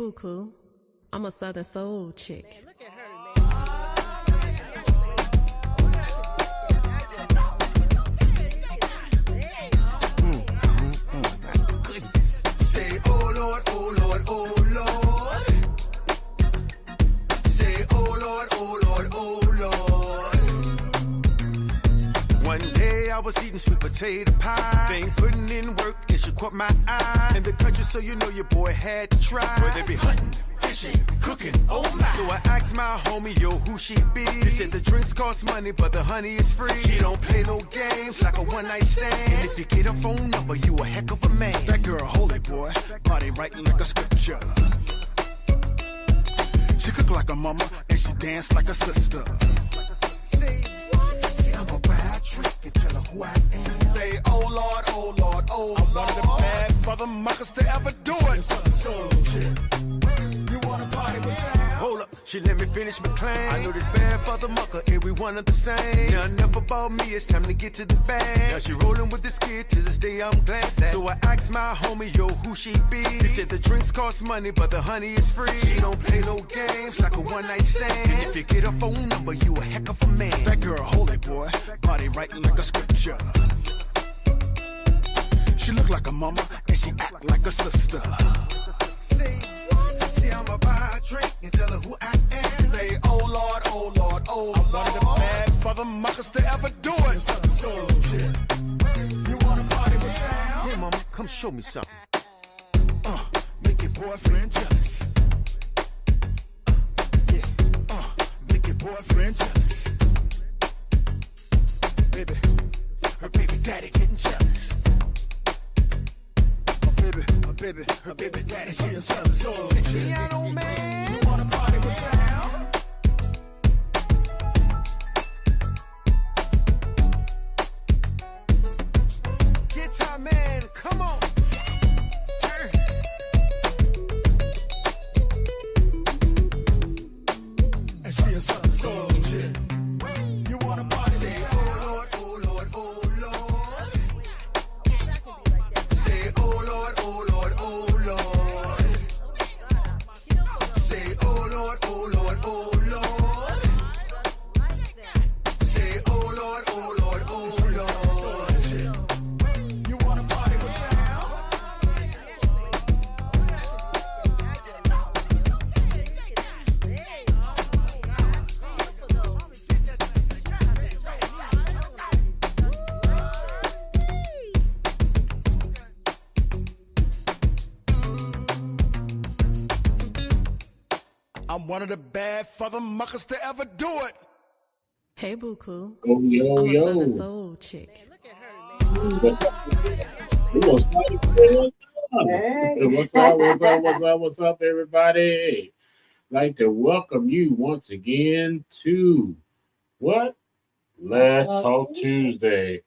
Buku. I'm a Southern Soul chick. Man, look at her, My goodness. Say, oh Lord, oh Lord, oh Lord. Say, oh Lord, oh Lord, oh Lord. One day I was eating sweet potato pie. They ain't putting in work and she caught my eye. In the country, so you know your boy had to try. Where they be hunting, fishing, cooking, oh my. So I asked my homie, yo, who she be? He said the drinks cost money, but the honey is free. She don't play no games like a one-night stand. And if you get her phone number, you a heck of a man. That girl, holy boy, body right like a scripture. She cook like a mama, and she dance like a sister. Say what? Say I'm a bad trick and tell her who I am. Say, oh Lord, oh Lord, oh Lord. I'm one of the bad motherfuckers to ever do it. You wanna party with Sam? Hold up, she let me finish my claim. I know this bad father mucker, and we one of the same. Now enough about me, it's time to get to the bag. Now she rolling with this kid, to this day I'm glad that. So I asked my homie, yo, who she be? He said the drinks cost money, but the honey is free. She don't play no games like a one-night stand. And if you get her phone number, you a heck of a man. That girl, holy boy, body right like a scripture. She look like a mama, and she act like a sister. Say what? Say I'm a buy a drink and tell her who I am. Say, oh Lord, oh Lord, oh Lord. I'm one of the bad motherfuckers to ever do it. Solo shit. You wanna party with Sam? Hey mama, come show me something. Make your boyfriend jealous. Make your boyfriend jealous. Baby, her baby daddy getting jealous. Her baby daddy, she a Southern Soul. Piano man, you wanna party with Sam? Guitar man, come on. And she a Southern Soul chick. You wanna party with Sam? Oh Lord, oh Lord, oh Lord. Say, oh Lord, oh Lord, oh Lord. Say, oh Lord, oh Lord, oh Lord. Say, oh Lord, oh Lord, oh Lord. You wanna party with Sam? I'm one of the bad motherfuckers to ever do it. Hey, Buku. Oh, yo, I'm a yo. Southern Soul chick. man, look at her, man. What's up? We gonna start it with what's up? What's up, everybody? Like to welcome you once again to what? Last Talk Tuesday.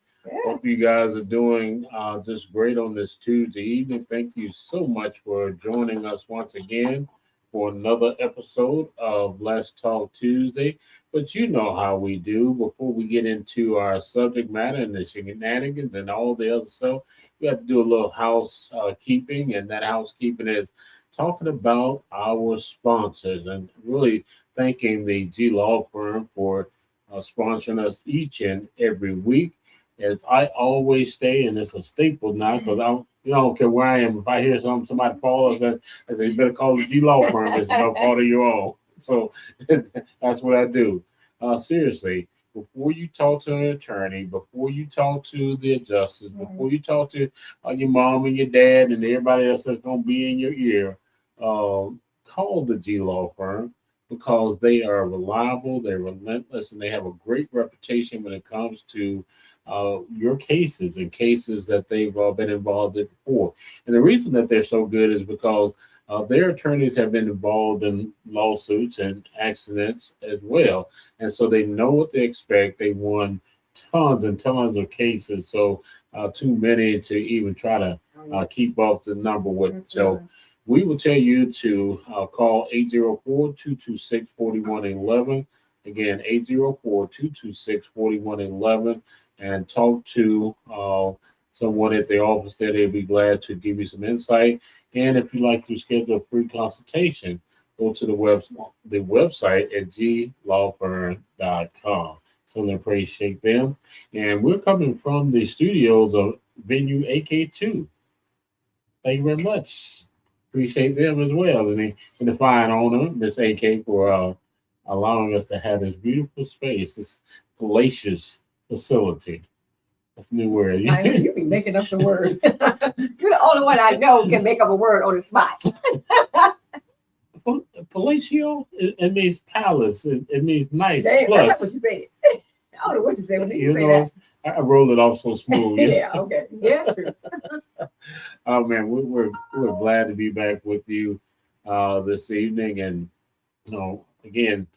Hope you guys are doing just great on this Tuesday evening. Thank you so much for joining us once again for another episode of Let's Talk Tuesday. But you know how we do. Before we get into our subject matter and the shenanigans and all the other stuff, we have to do a little housekeeping, and that housekeeping is talking about our sponsors and really thanking the G Law Firm for sponsoring us each and every week. As I always say, and it's a staple now because I don't care where I am. If I hear somebody call us and I say, you better call the G Law Firm. It's no fault of your own. So that's what I do. Seriously, before you talk to an attorney, before you talk to the adjusters, before you talk to your mom and your dad and everybody else that's going to be in your ear, call the G Law Firm because they are reliable, they're relentless, and they have a great reputation when it comes to your cases and cases that they've been involved in before. And the reason that they're so good is because their attorneys have been involved in lawsuits and accidents as well. And so they know what they expect. They won tons and tons of cases. So too many to even try to keep up the number with. So we will tell you to call 804-226-4111. Again, 804-226-4111. And talk to someone at the office there. They'll be glad to give you some insight. And if you'd like to schedule a free consultation, go to the website at glawfirm.com. So I appreciate them. And we're coming from the studios of venue AK2. Thank you very much. Appreciate them as well. And the fine owner, Miss AK, for allowing us to have this beautiful space, this palatial facility. That's a new word. I know you be making up some words. You're the only one I know can make up a word on the spot. Palatial, it means palace. It means nice. That's Plus, not what you said. I don't know what you said when you say that. I rolled it off so smooth. Yeah, okay. Yeah, true. Oh man, we're glad to be back with you this evening, and again,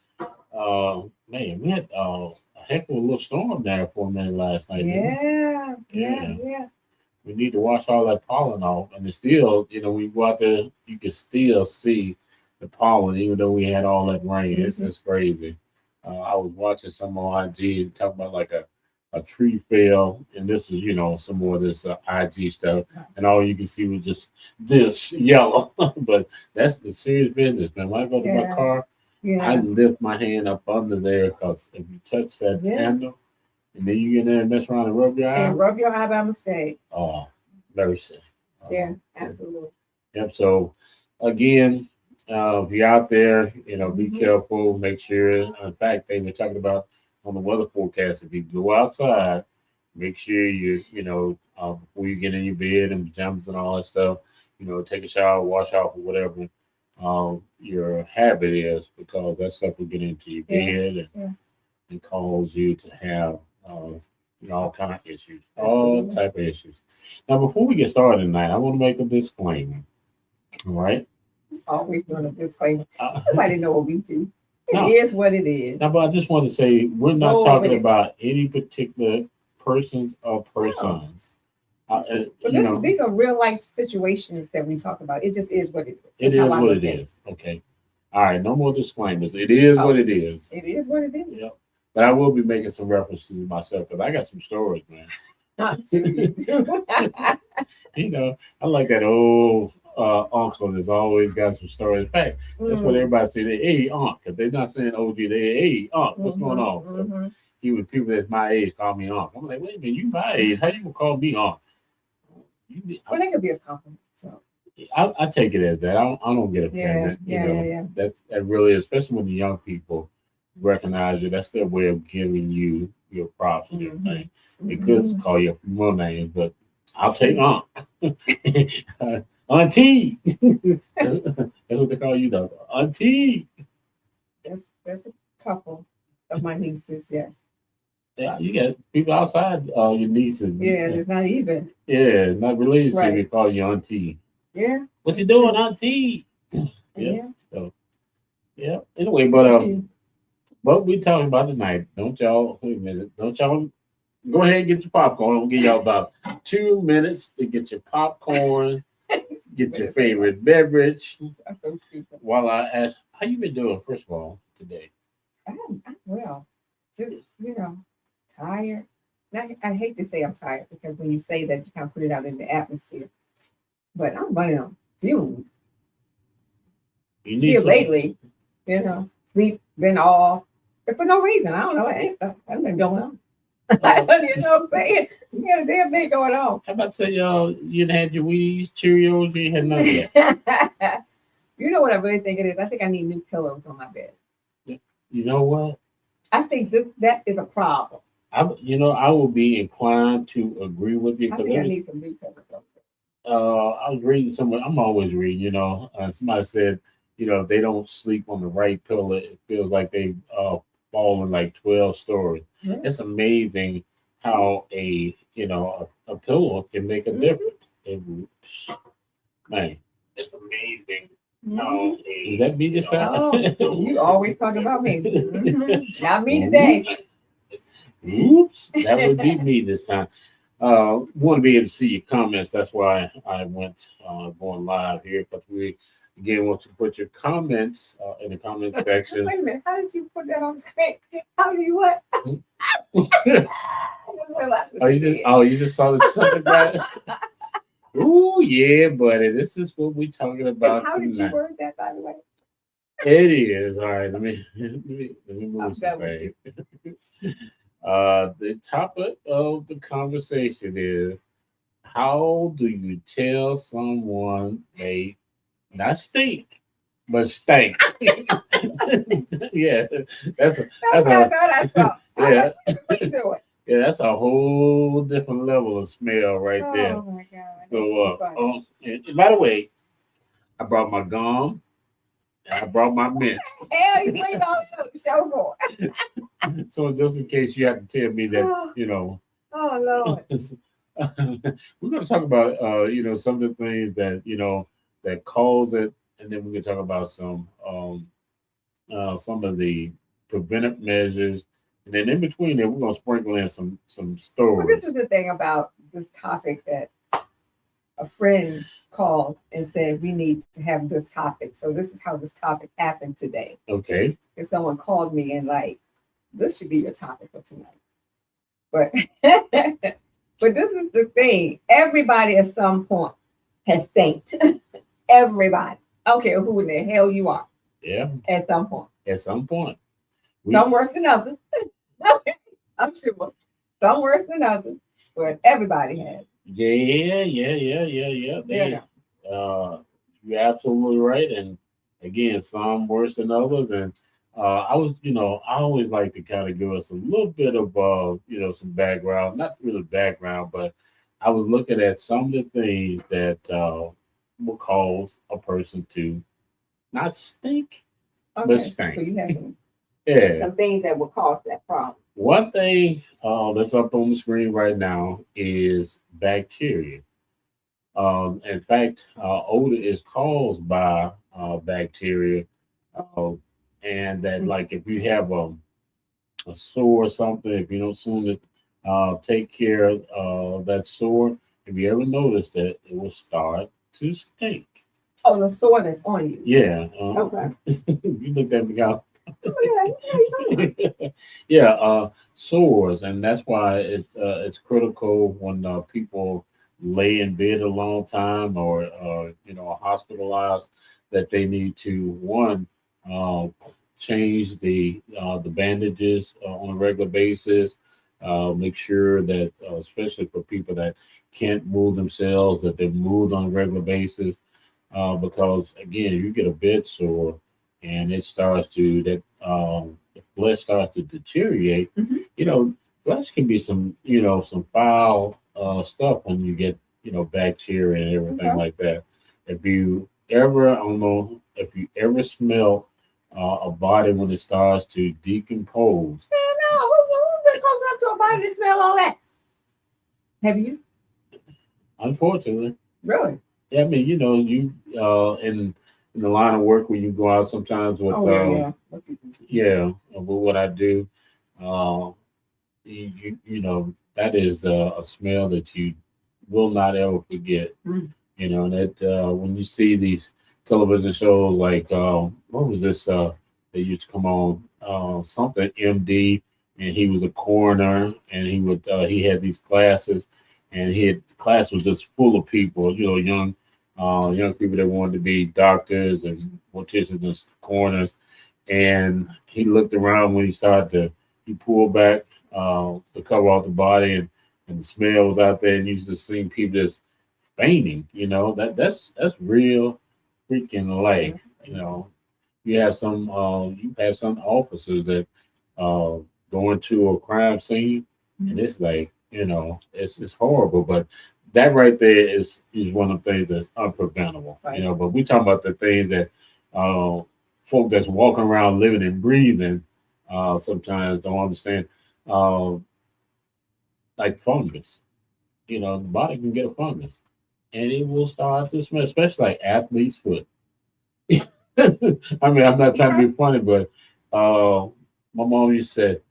man, we had a heck of a little storm there for a minute last night. Yeah. We need to wash all that pollen off, and it's still, when you go out there, you can still see the pollen, even though we had all that rain. Mm-hmm. It's just crazy. I was watching some on IG and talking about like a tree fell, and this is, some more of this IG stuff, and all you can see was just this yellow. But that's the serious business, man. When I go to my car, I lift my hand up under there, because if you touch that handle, and then you get in there and mess around and rub your eye. And rub your eye by mistake. Oh, very sick. Yeah, absolutely. Yep. So again, if you're out there, be careful. Make sure. In fact, they were talking about on the weather forecast, if you go outside, make sure before you get in your bed and pajamas and all that stuff, take a shower, wash off, or whatever your habit is, because that stuff will get into your bed and cause you to have all kind of issues, all type of issues. Now, before we get started tonight, I want to make a disclaimer. All right. Always doing a disclaimer. Nobody know what we do. It is what it is. Now, but I just want to say, we're not talking about any particular persons or persons. But these are real life situations that we talk about. It just is what it is. It is what it is. Okay. All right. No more disclaimers. It is what it is. It is what it is. Yep. But I will be making some references to myself, because I got some stories, man. I like that old uncle that's always got some stories. In fact, that's what everybody say. Hey, uncle. If they're not saying OG, they hey, uncle, what's going on? So even people that's my age call me uncle. I'm like, wait a minute, you my age. How you gonna call me uncle? Well, that could be a compliment. So I take it as that. I don't get offended. Yeah. That really, especially when the young people recognize you, that's their way of giving you your props and everything. They could call you a more names, but I'll take aunt. Auntie. That's what they call you, though. Auntie. That's a couple of my nieces, yes. Yeah, you got people outside your nieces. Yeah, it's not even. Yeah, not related to Right. They call you auntie. Yeah. What you doing, auntie? Yeah. So, yeah. Anyway, but what we talking about tonight? Don't y'all wait a minute? Don't y'all go ahead and get your popcorn? I'll give y'all about 2 minutes to get your popcorn, get your favorite beverage. That's so stupid. While I ask, how you been doing? First of all, today. I'm well. Just tired. Now, I hate to say I'm tired, because when you say that, you kind of put it out in the atmosphere. But I'm running on fumes. You need Here some- lately, sleep been off, but for no reason. I don't know. I've been going on. I don't even know what I'm saying. You got a damn thing going on. How about tell y'all you done had your Wheaties, Cheerios, you ain't had none yet? You know what I really think it is? I think I need new pillows on my bed. You know what? I think that is a problem. I will be inclined to agree with you, I because think I need some new pillows. I was reading somewhere. I'm always reading. Somebody said, if they don't sleep on the right pillow, it feels like they fallen like 12 stories. Yeah. It's amazing how a pillow can make a difference. Man, it's amazing. How is that me this time? Oh, you always talk about me. Not me today. Oops, that would be me this time. Want to be able to see your comments. That's why I went going live here, because we again want to put your comments in the comment section. Wait a minute. How did you put that on screen? How do you what? smell like you just saw the something about. Ooh, yeah, buddy. This is what we talking about How did you tonight. word that, by the way? It is. All right, let me I'm move done some with you. things. The topic of the conversation is, how do you tell someone they not stink, but stank? Yeah, that's a That's that's what I a thought I saw. I yeah, like what you doing. yeah, that's a whole different level of smell right there. Oh my God. That's So too funny. and by the way, I brought my gum and I brought my mints. Hell, you wait all the show for. So just in case you have to tell me that, Oh Lord. we're going to talk about some of the things that that cause it, and then we're going to talk about some of the preventive measures, and then in between there we're going to sprinkle in some Well, stories. this is the thing about this topic that a friend called and said we need to have this topic. So this is how this topic happened today. Okay. Because someone called me and like, this should be your topic for tonight. But but this is the thing. Everybody at some point has thanked. Everybody. I don't care who in the hell you are. Yeah. At some point. At some point. Some worse than others. I'm sure. Some worse than others. But everybody has. Yeah. Yeah. You're absolutely right. And again, some worse than others. And I always like to kind of give us a little bit of, some background, not really background, but I was looking at some of the things that will cause a person to not stink, but Okay. stink. So you have Yeah. some things that will cause that problem. One thing that's up on the screen right now is bacteria. In fact, odor is caused by bacteria, uh, and that like if you have a sore or something, if you don't soon take care of that sore, have you ever noticed that it will start to stink? Oh, the sore that's on you. Yeah. Okay. You looked at me out. Oh, yeah. Yeah, sores, and that's why it's critical when people lay in bed a long time or are hospitalized, that they need to one uh, change the bandages on a regular basis. Make sure that especially for people that can't move themselves, that they're moved on a regular basis, because again, you get a bed sore and it starts to that the flesh starts to deteriorate. Mhm. Flesh can be some foul stuff when you get bacteria and everything Okay. like that. If you ever, I don't know if you ever smell a body when it starts to decompose. No, who's been close enough to a body to smell all that? Have you? Unfortunately, Really? yeah, I mean, you in the line of work where you go out sometimes with Oh, yeah. with what I do, uh, that is a smell that you will not ever forget. Mm. And that when you see these television shows like what was this that used to come on something MD, and he was a coroner, and he had these classes, and class was just full of people, young people that wanted to be doctors and morticians and coroners. And he looked around when he pulled back the cover off the body, and the smell was out there, and you just seen people just fainting. That's real freaking life. You have some officers that go into a crime scene, and it's like it's horrible, but that right there is one of the things that's unpreventable. Right. But we talk about the things that folk that's walking around living and breathing sometimes don't understand, uh, like fungus. The body can get a fungus, and it will start to smell, especially like athlete's foot. I mean, I'm not trying to be funny, but my mom used to say,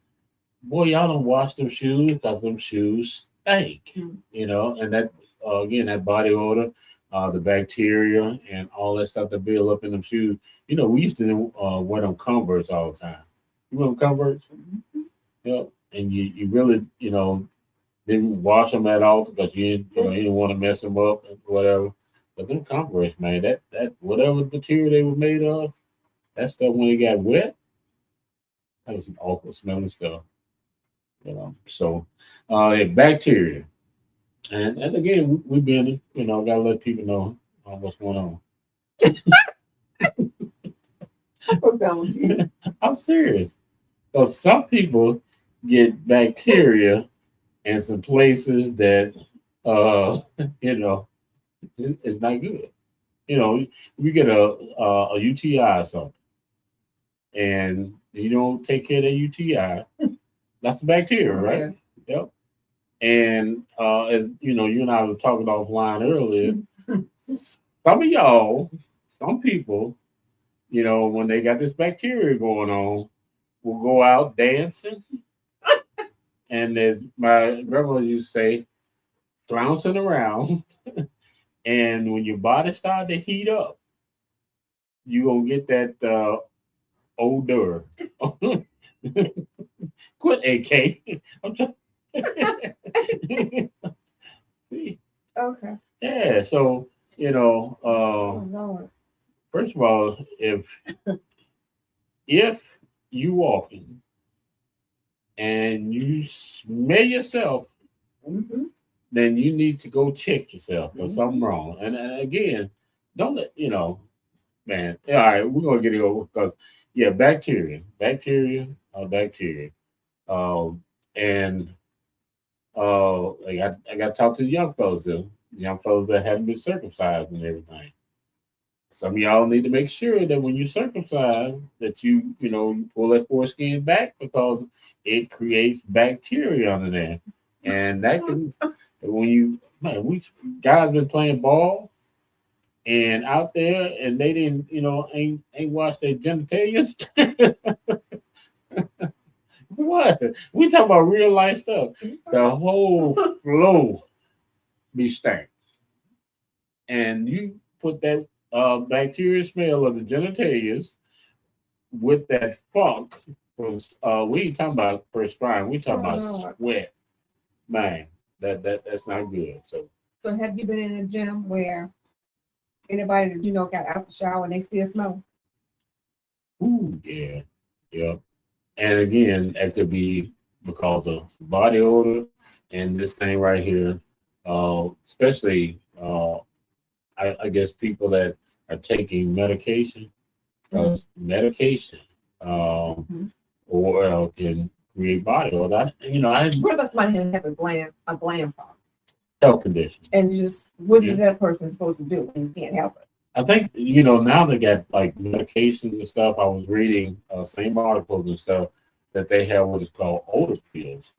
"Boy, y'all don't wash them shoes because them shoes stink." And that again, that body odor, the bacteria, and all that stuff that build up in them shoes. We used to wear them Converse all the time. You remember Converse? Mhm. Yeah. And you really, didn't wash them at all because you didn't want to mess them up or whatever. But them Converse, man, that whatever material they were made of, that stuff when it got wet, that was some awful smelling stuff. So bacteria. And again, we've been, gotta let people know what's going on. I'm serious. Because some people get bacteria in some places that, it's not good. You get a UTI or something, and you don't take care of that UTI, that's the bacteria, right? Yeah. Yep. And as you and I were talking offline earlier, some of y'all, some people, when they got this bacteria going on, will go out dancing. And as my grandmother used to say, flouncing around. And when your body starts to heat up, you're going to get that odor. Quit, AK. I'm trying. See? Okay. Yeah, so, Lord. first of all, if you walking and you smell yourself, then you need to go check yourself. There's something wrong. And again, don't let man. All right, we're gonna get it over because bacteria. And I got to talk to the young fellas though. Young fellas that haven't been circumcised and everything. Some of y'all need to make sure that when you circumcise, that you pull that foreskin back because it creates bacteria under there, and that can we guys been playing ball and out there and they didn't ain't washed their genitalia. What we talking about real life stuff? The whole flow be stank, and you put that bacteria smell of the genitalias with that funk from we ain't talking about perspiring, we talking about sweat. Man, that's not good. So have you been in a gym where anybody that got out the shower and they still smell? Ooh, yeah. And again, that could be because of body odor and this thing right here. Especially I guess people that are taking medication, because medication or can create body odor. What about somebody who has a gland problem? Health condition. And what is that person supposed to do when you can't help it? I think now they got like medications and stuff. I was reading same articles and stuff that they have what is called odor pills.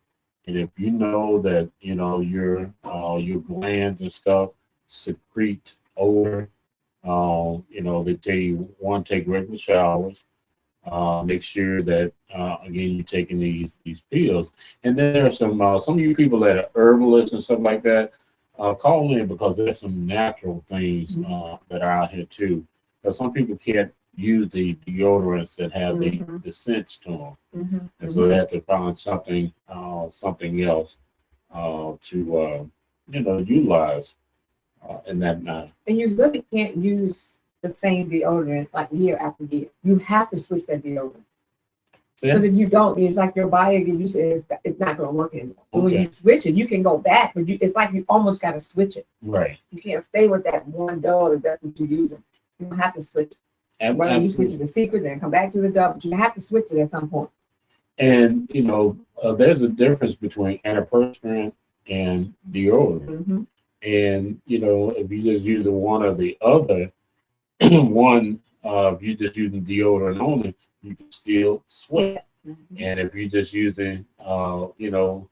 And if you know that your glands and stuff secrete odor, they tell you one, take regular showers, make sure that again you're taking these pills. And then there are some of you people that are herbalists and stuff like that. Call in because there's some natural things that are out here too. Because some people can't use the deodorants that have the scents to them, and so they have to find something else to utilize in that manner. And you really can't use the same deodorant like year after year. You have to switch that deodorant. Because if you don't, it's like your body gets used to it, it's not going to work anymore. Okay. When you switch it, you can go back, but it's like you almost got to switch it. Right. You can't stay with that one dove if that's what you're using. You have to switch it. Whether you switch it to secret, then come back to the dove, but you have to switch it at some point. And, there's a difference between antiperspirant and deodorant. And, if you're just using one or the other, if you're just using deodorant only, you can still sweat. And if you're just using, antiperspirant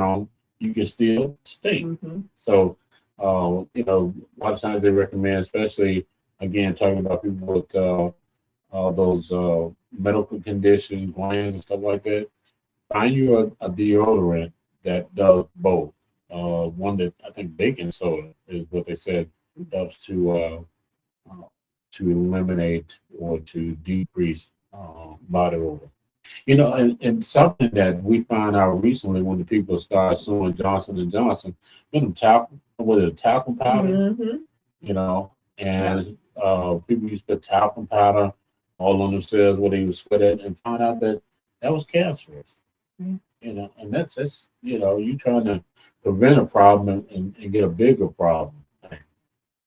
on, you can still stink. So, a lot of times they recommend, especially, again, talking about people with those medical conditions, glands and stuff like that, find you a deodorant that does both. One that I think baking soda is what they said helps to eliminate or to decrease body odor. You know, and something that we found out recently when the people started suing Johnson and Johnson, you know, talcum, was it talcum powder? Mm-hmm. You know, and people used to put talcum powder all on themselves where they would sweat it, and found out that that was cancerous. Mm. You know, and that's you know, you trying to prevent a problem and get a bigger problem.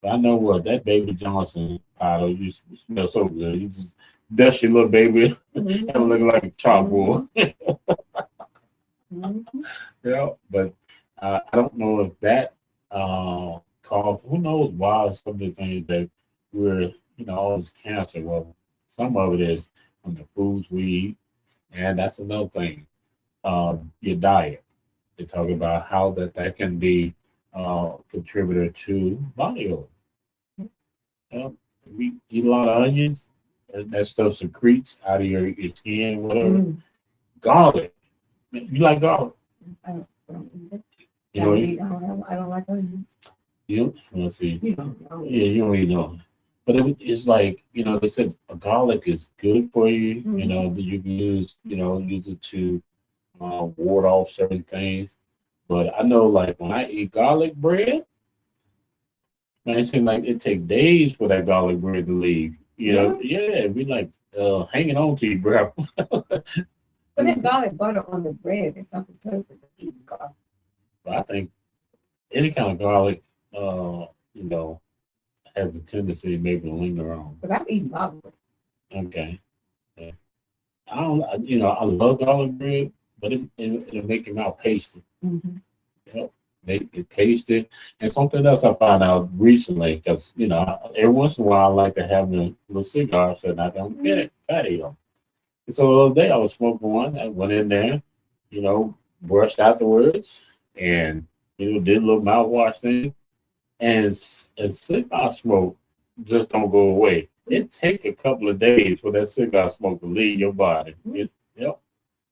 But I know what that baby Johnson powder used to smell so good. You just dust your little baby and it look like a chalkboard. Mm-hmm. Yeah, but I don't know if that caused. Who knows why some of the things that we're you know all this cancer. Well, some of it is from the foods we eat, and that's another thing. Your diet. They talk about how that can be contributor to body odor. We eat a lot of onions, and that stuff secretes out of your skin, whatever. Mm. Garlic. You like garlic? I don't eat it. You know, I don't like onions. you let's see. You don't. Yeah, you don't really know. But it's like, you know, they said garlic is good for you, you know, that you can use it to ward off certain things. But I know, like, when I eat garlic bread, man, it seems like it takes days for that garlic bread to leave. You know, yeah, we like hanging on to you, bro. But that garlic butter on the bread is something totally different. Garlic. I think any kind of garlic, you know, has a tendency to maybe linger on. But I've eaten garlic. Okay. Yeah. I don't, you know, I love garlic bread, but it'll make your mouth pasty. Mm-hmm. Yep. Make it pasty. And something else I found out recently, because, you know, every once in a while I like to have a little cigar sitting out there. I'm getting fatty them. And so the other day I was smoking one. I went in there, you know, brushed afterwards, and, you know, did a little mouthwash thing. And cigar smoke just don't go away. It take a couple of days for that cigar smoke to leave your body. Yep.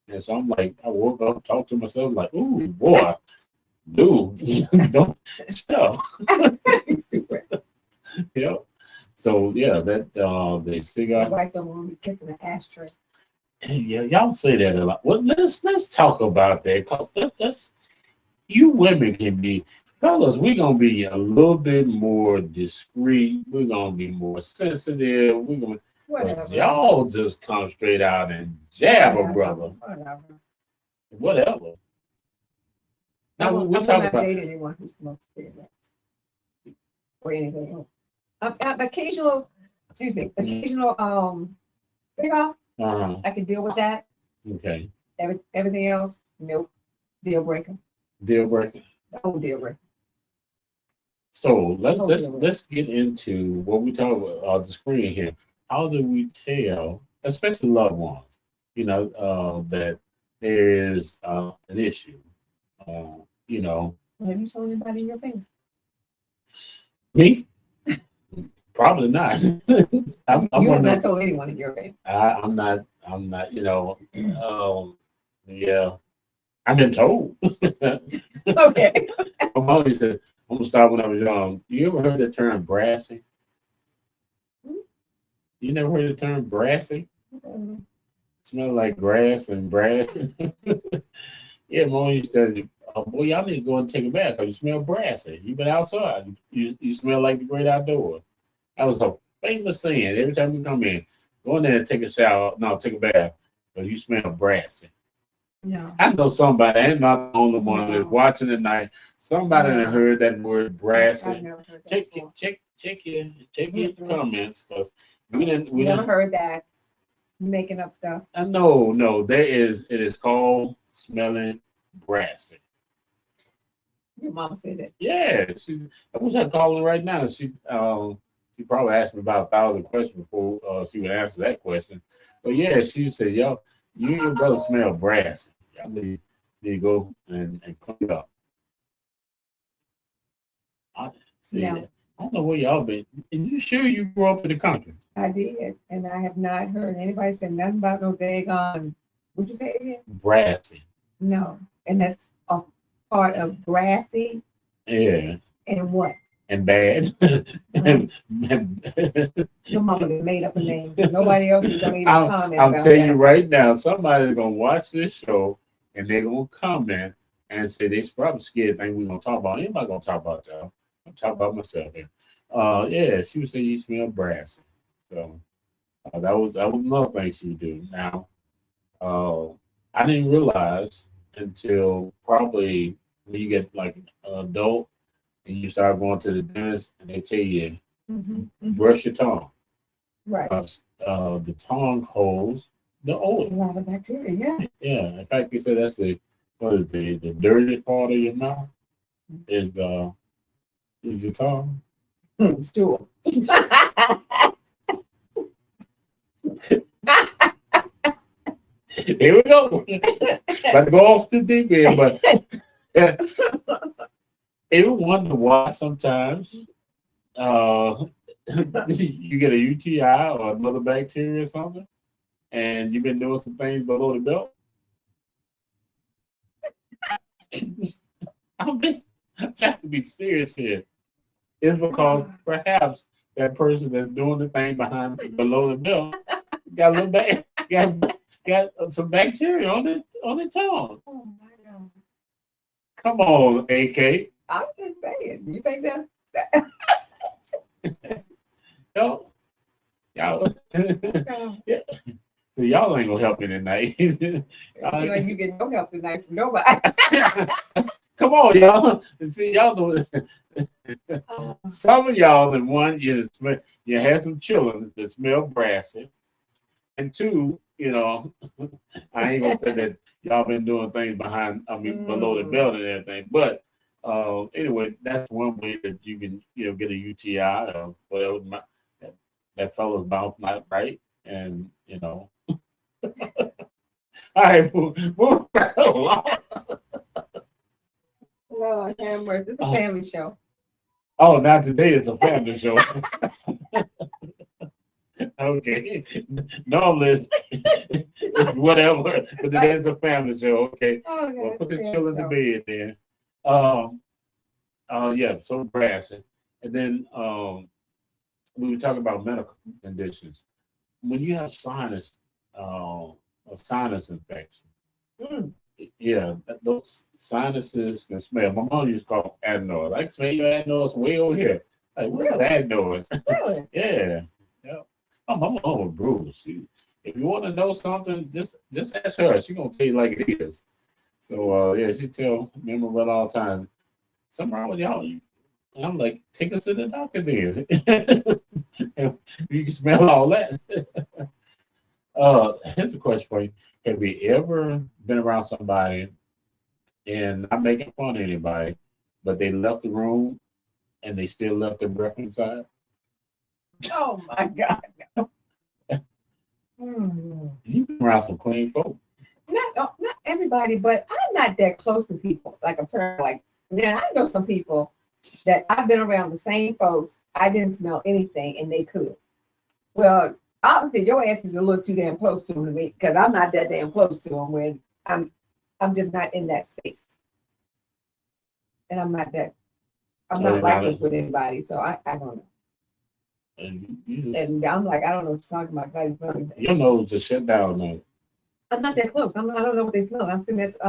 And so I'm like, I woke up, talked to myself, like, ooh, boy, dude, don't stop. Yep. So yeah, that the cigar. My wife don't want me kissing an ashtray. Yeah, y'all say that a lot. Well, let's talk about that, because that's you women can be. Fellas, we're gonna be a little bit more discreet. We're gonna be more sensitive. We're gonna, but y'all just come straight out and jab a brother. Whatever. Now we're talking about. Date anyone who smokes cigarettes or anything else. Occasional cigar. I can deal with that. Okay. Everything else, nope. Deal breaker. Deal breaker. Oh, deal breaker. So let's get into what we talk about the screen here. How do we tell, especially loved ones, you know, that there is an issue? You know. Have you told anybody in your family? Me? Probably not. You have not told anyone in your family. I'm not. You know. Yeah. I've been told. Okay. My mom used to. I'm gonna start when I was young. You ever heard the term brassy? You never heard the term brassy? Smell like grass and brass. Yeah, mom used to. Boy, y'all need to go and take a bath because you smell brassy. You've been outside. You smell like the great outdoors. That was a famous saying. Every time you come in, go in there and take a shower. No, take a bath because you smell brassy. No. I know somebody. I'm not the only one that's watching tonight. Somebody that heard that word brassy. Check your comments, because we never heard that. Making up stuff. No, there is. It is called smelling brassy. Your mama said that. Yeah, I wish I'd call her right now. She probably asked me about 1,000 questions before she would answer that question. But yeah, she said, "Yo, you and your brother smell brassy. Y'all need to go and clean up." I don't know where y'all been. Are you sure you grew up in the country? I did, and I have not heard anybody say nothing about no daggone. What'd you say again? Brassy. No, and that's a part of grassy. Yeah. And what? and bad. Your mama done made up a name. Nobody else is gonna even comment I'm about telling you that. right now, somebody's gonna watch this show and they're gonna comment and say they probably scared thing we're gonna talk about. Anybody gonna talk about y'all? I'm talking about myself here. Yeah, she would say you smell brassy. So that was another thing she would do. Now, I didn't realize until probably when you get like an adult and you start going to the dentist and they tell you brush your tongue. Right. The tongue holds the A odor. lot of bacteria, yeah. Yeah, in fact, they say that's the dirty part of your mouth is your tongue. Sure. Here we go. About to go off the deep end, but ever wonder why sometimes you get a UTI or another bacteria or something, and you've been doing some things below the belt? I'm trying to be serious here. It's because perhaps that person that's doing the thing below the belt got a little got some bacteria on the tongue. Oh my God. Come on, AK. I'm just saying. You think that's Y'all, yeah. So y'all ain't gonna help me tonight. like you get no help tonight from nobody. Come on, y'all. See, y'all know some of y'all in one, you had some children that smell brassy, and two, I ain't gonna say that y'all been doing things below the belt and everything, but anyway, that's one way that you can get a UTI or whatever that fellow's mouth not right, and all right, move right along. Lord have mercy. It's a family show. Oh, now today it's a family show. Okay. Normally it's whatever, but today it's a family show. Okay. Oh, Well, God, put the it's a children to family bed then. Yeah, so brassy. And then we were talking about medical conditions. When you have sinus infection, show. yeah, those sinuses can smell. My mom used to call them adenoids. I can smell your adenoids way over here. Like, where's adenoids? Really? Yeah. Oh, my mom was brutal. If you want to know something, just ask her. She's gonna tell you like it is. So yeah, she tell me about all the time. Something wrong with y'all. And I'm like, take us to the doctor then. You can smell all that. Here's a question for you. Have you ever been around somebody and not making fun of anybody, but they left the room and they still left their breath inside? Oh my God. You've been around some clean folk. Not everybody, but I'm not that close to people. Like a person, like now I know some people that I've been around the same folks. I didn't smell anything, and they could. Well, obviously your ass is a little too damn close to them to me because I'm not that damn close to them. When I'm just not in that space, and I'm not like this with anybody. So I don't know. And I'm like, I don't know what you're talking about. Your nose just shut down now. I'm not that close. I don't know what they smell. I'm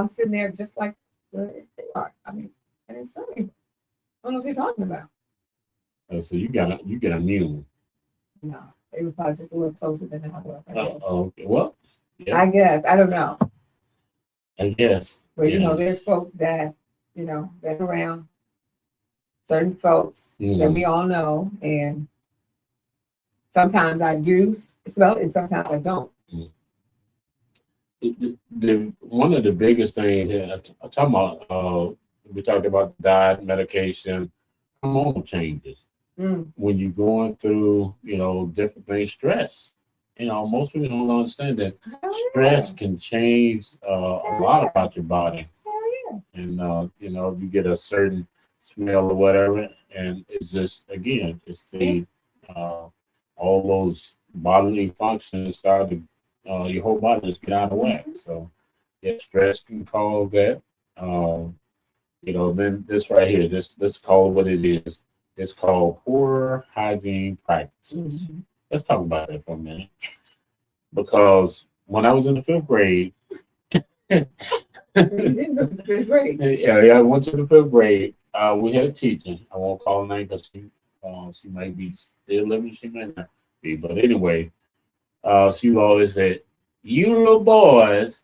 sitting there just like they are. I mean, and it's something. I don't know what they're talking about. So you get immune. No, they were probably just a little closer than I was. I guess. Okay. Well, yeah. I guess. I don't know. I guess. But there's folks that been around certain folks that we all know, and sometimes I do smell it, and sometimes I don't. One of the biggest things I'm talking about, we talked about diet, medication, hormone changes. When you're going through, different things, stress. Most people don't understand that stress can change a lot about your body. And you get a certain smell or whatever, and it's just it's the all those bodily functions start to your whole body just get out of whack. So yeah, stress can cause that. Then this right here, let's call it what it is. It's called poor hygiene practices. Mhm. Let's talk about that for a minute. Because when I was in the fifth grade, You didn't go to the fifth grade. yeah, I went to the fifth grade. We had a teacher. I won't call her name because she might be still living. She might not be. But anyway, she always said, "You little boys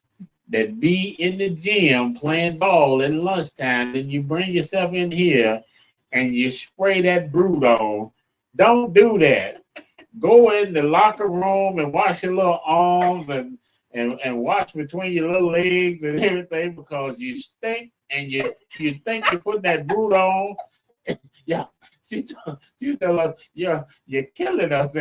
that be in the gym playing ball at lunchtime, and you bring yourself in here and you spray that brood on. Don't do that. Go in the locker room and wash your little arms and wash between your little legs and everything because you stink and you think you put that brood on." Yeah, she tell us, "Yeah, you're killing us."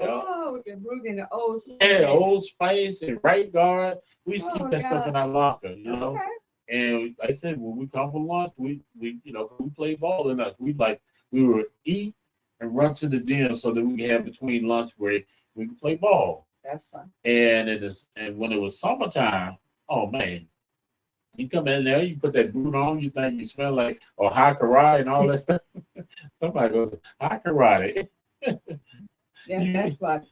Oh, we can brood in the old school. Yeah, Old Spice and Right Guard. We used to keep Oh, that stuff God. in our locker, you know. Okay. And like I said, when we come from lunch, we we play ball enough. We would eat and run to the gym so that we can have between lunch break we can play ball. That's fun. And when it was summertime, oh man, you come in there, you put that boot on, you think you smell like high karate and all that stuff. Somebody goes, high karate. Yeah, that's fun.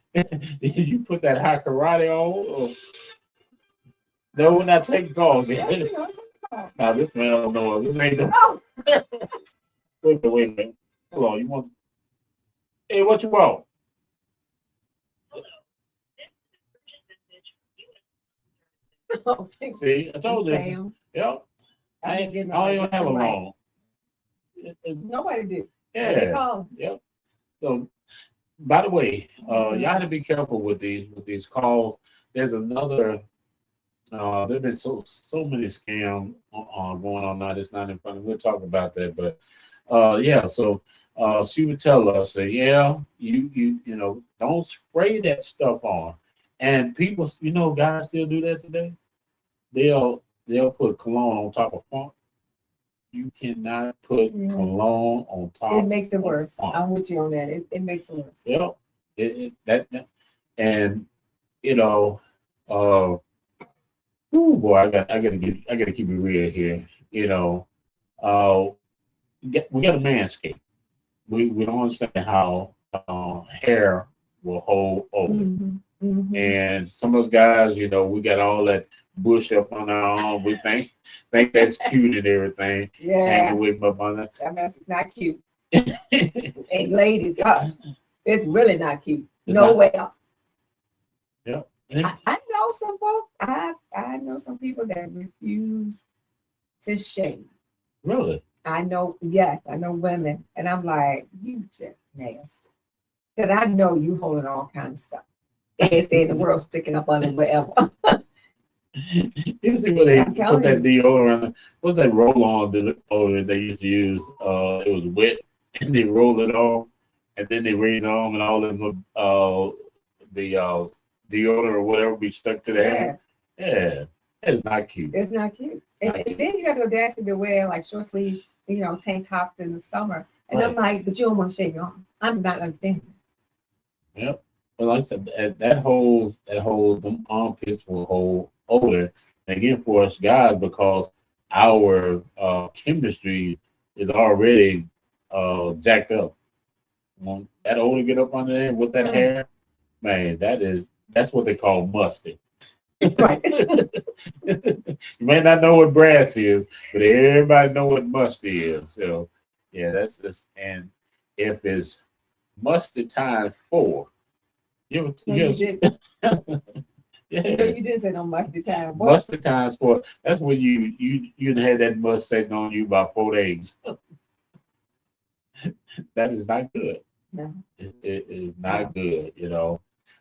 You put that high karate on. No, we're not taking calls Yeah, yet. you know. Now this man don't know. This ain't the Oh, wait a minute. Hold on, you want hey, what you want? oh, thanks. See, I told you. Sam. Yep. I I'm ain't getting I don't even have a right. loan. Nobody did. What they Yeah. call Yep. So by the way, Mhm. you have to be careful with these calls. There's another there've been so many scams going on now. It's not in front of. We'll talk about that, but yeah. So she would tell us that yeah, don't spray that stuff on. And people, guys still do that today. They'll put cologne on top of funk. You cannot put Mhm. cologne on top. It makes it of worse. funk. I'm with you on that. It makes it worse. Yep. And you know, uh, oh boy, I gotta keep it real here. Uh, we got a manscape. We don't understand how hair will hold over. Mm-hmm. And some of those guys, we got all that bush up on our arm. We think that's cute and everything. Yeah, Hanging with my mother. that mess is not cute. Hey, ladies, it's really not cute. It's No not. way. Yeah. I know some folks. I know some people that refuse to shave. Really? I know, yes, I know women, and I'm like, you just nasty. Because I know you holding all kinds of stuff. Anything in the world sticking up under wherever. You see when they I'm put telling that deodorant, what's that roll-on deodorant they used to use? It was wet, and they roll it off, and then they raise it on, and all of them, the deodorant or whatever be stuck to the hair. Yeah, that's not cute. It's not cute. And then you got the audacity to wear like short sleeves, tank tops in the summer. And I'm like, but you don't want to shave your arm. I'm not understanding. Yep. Well, like I said, that holds them armpits will hold odor. And again, for us guys, because our chemistry is already jacked up. When that odor get up under there with that hair, man, that's what they call musty. Right. You may not know what brass is, but everybody know what musty is. So yeah, that's just, and if it's musty times 4, No, you did. yeah. No, you didn't say no musty time. What? Musty times 4. That's when you had that must sitting on you about 4 days. That is not good. No. It is not good.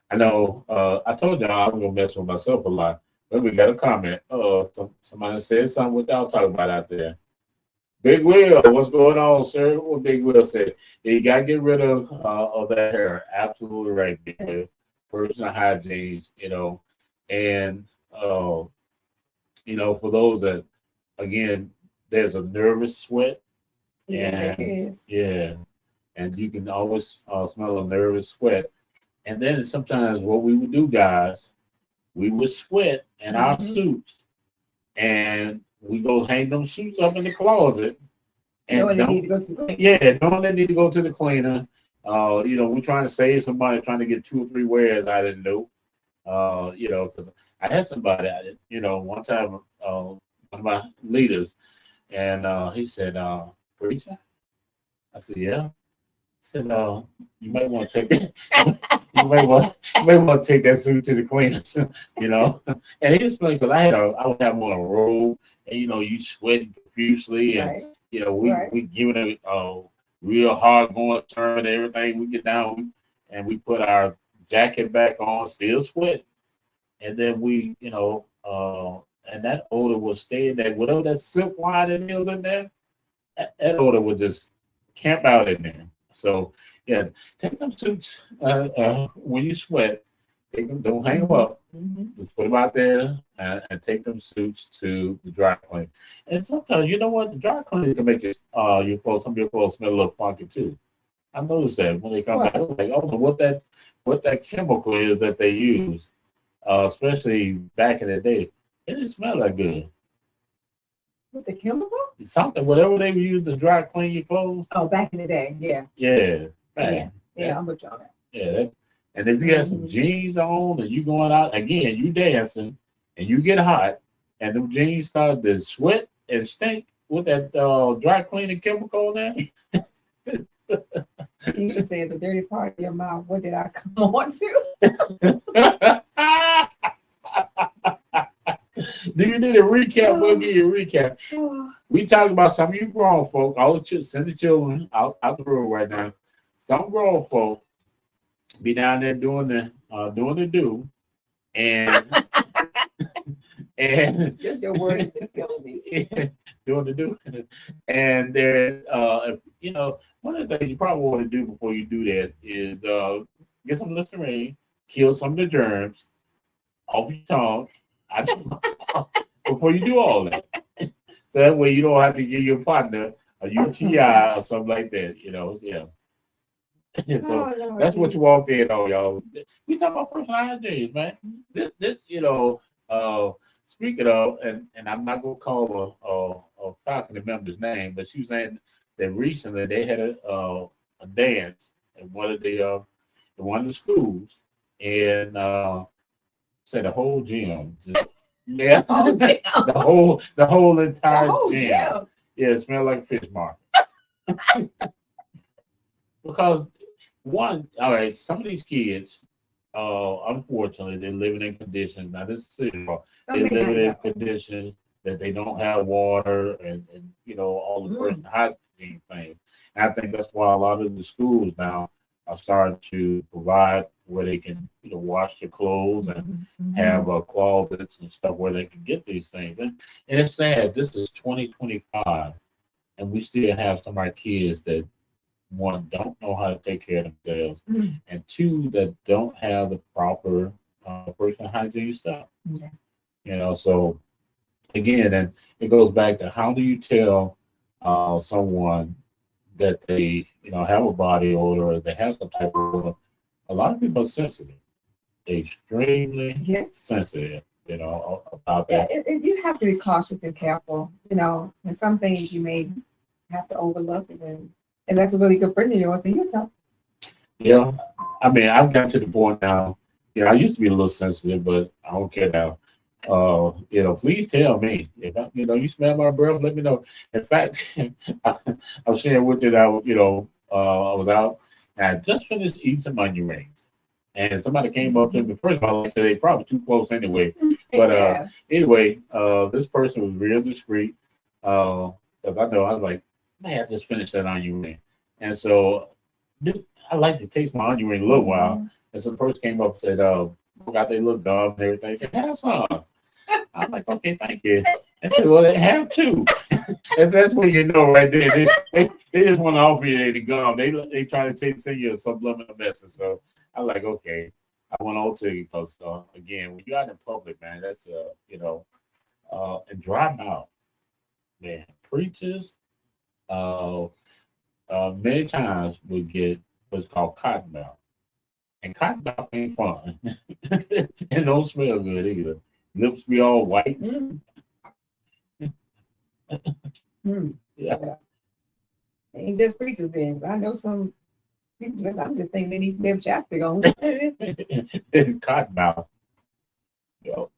I know. I told y'all I'm gonna mess with myself a lot. But we got a comment. Somebody said something what y'all talking about out there. Big Will, what's going on, sir? What Big Will said? You gotta get rid of that hair. Absolutely right, Big Will. Personal hygiene, and for those that, again, there's a nervous sweat. Yeah, it is. Yeah, and you can always smell a nervous sweat. And then sometimes what we would do, guys, we would sweat in our suits, and we go hang them suits up in the closet, And And they need to go to the cleaner. yeah, don't they need to go to the cleaner. We're trying to save some money, trying to get 2 or 3 wears out of the note. Because I had somebody, one time, one of my leaders, and he said, "Preacher," I said, "Yeah." He said, "You might want to take that. you may want to take that suit to the cleaners, you know." And he explained because I would have on a robe, and you sweating profusely, and Right. we Right. we giving it a real hard going turn and everything. We get down and we put our jacket back on, still sweat, and then and that odor will stay in there. Whatever that silk wine that is in there, that odor would just camp out in there. So yeah, take them suits when you sweat. Take them, don't hang them up. Mhm. Just put them out there and take them suits to the dry clean. And sometimes you know what, the dry clean can make your clothes. Some of your clothes smell a little funky too. I noticed that when they come back, I was like, oh, what that chemical is that they use, especially back in the day. It didn't smell that good. With the chemical? Something, whatever they would use to dry clean your clothes. Oh, back in the day, yeah. Yeah, Yeah. man. Yeah, I'm with you on that. Yeah. And if you have some jeans on and you going out again, you dancing and you get hot and them jeans start to sweat and stink with that dry cleaning chemical in there. You should say the dirty part of your mouth. What did I come on to? Do you need a recap? We'll give you a recap. We talk about some of you grown folk. Send the children out the room right now. Some grown folk be down there doing the do, and and Just your word is killing me. doing the do, and there, one of the things you probably want to do before you do that is get some Listerine, kill some of the germs off your tongue. Before you do all that, so that way you don't have to give your partner a UTI or something like that. Yeah. So that's what you walked in on, y'all. We talk about personal hygiene, man. This, speaking of, and I'm not gonna call a faculty member's name, but she was saying that recently they had a dance in one of the schools, and said the whole gym just. Yeah, Oh, damn. the whole entire gym. gym. Yeah, it smelled like a fish market. Because all right, some of these kids, unfortunately, they're living in conditions. Now this is serious. They're living in conditions that they don't have water and all the personal hygiene things. And I think that's why a lot of the schools now are starting to provide where they can wash their clothes and have closets and stuff where they can get these things. And it's sad. This is 2025, and we still have some of our kids that, one, don't know how to take care of themselves, and two, that don't have the proper personal hygiene stuff. Yeah. So again, and it goes back to how do you tell someone that they have a body odor or they have some type of odor. A lot of people are sensitive. They're extremely sensitive, about that. Yeah, you have to be cautious and careful, and some things you may have to overlook, and that's a really good friend of yours, and you tell. Yeah, I mean, I've got to the point now. I used to be a little sensitive, but I don't care now. Please tell me if you smell my breath. Let me know. In fact, I was sharing with you that I was out and I just finished eating some onion rings, and somebody came up to me. First of all, I said they probably too close anyway. But anyway, this person was real discreet because I know I was like, man, I just finished that onion ring, and so I like to taste my onion ring a little while. And so the person came up and said, got their little gum and everything. They said, have some. I'm like, okay, thank you. And said, well, they have two. That's what you know right there. They just want to offer you the gum. They try to send you a subliminal message. So I'm like, okay. I went on to you because, again, when you're out in public, man, that's, and dry mouth, man, preachers, many times we get what's called cotton mouth. And cotton mouth ain't fun. And don't smell good either. Lips be all white. Yeah. ain't just preachers then. I know some people. I'm just thinking they need to be chapstick on. It's cotton mouth. Yo,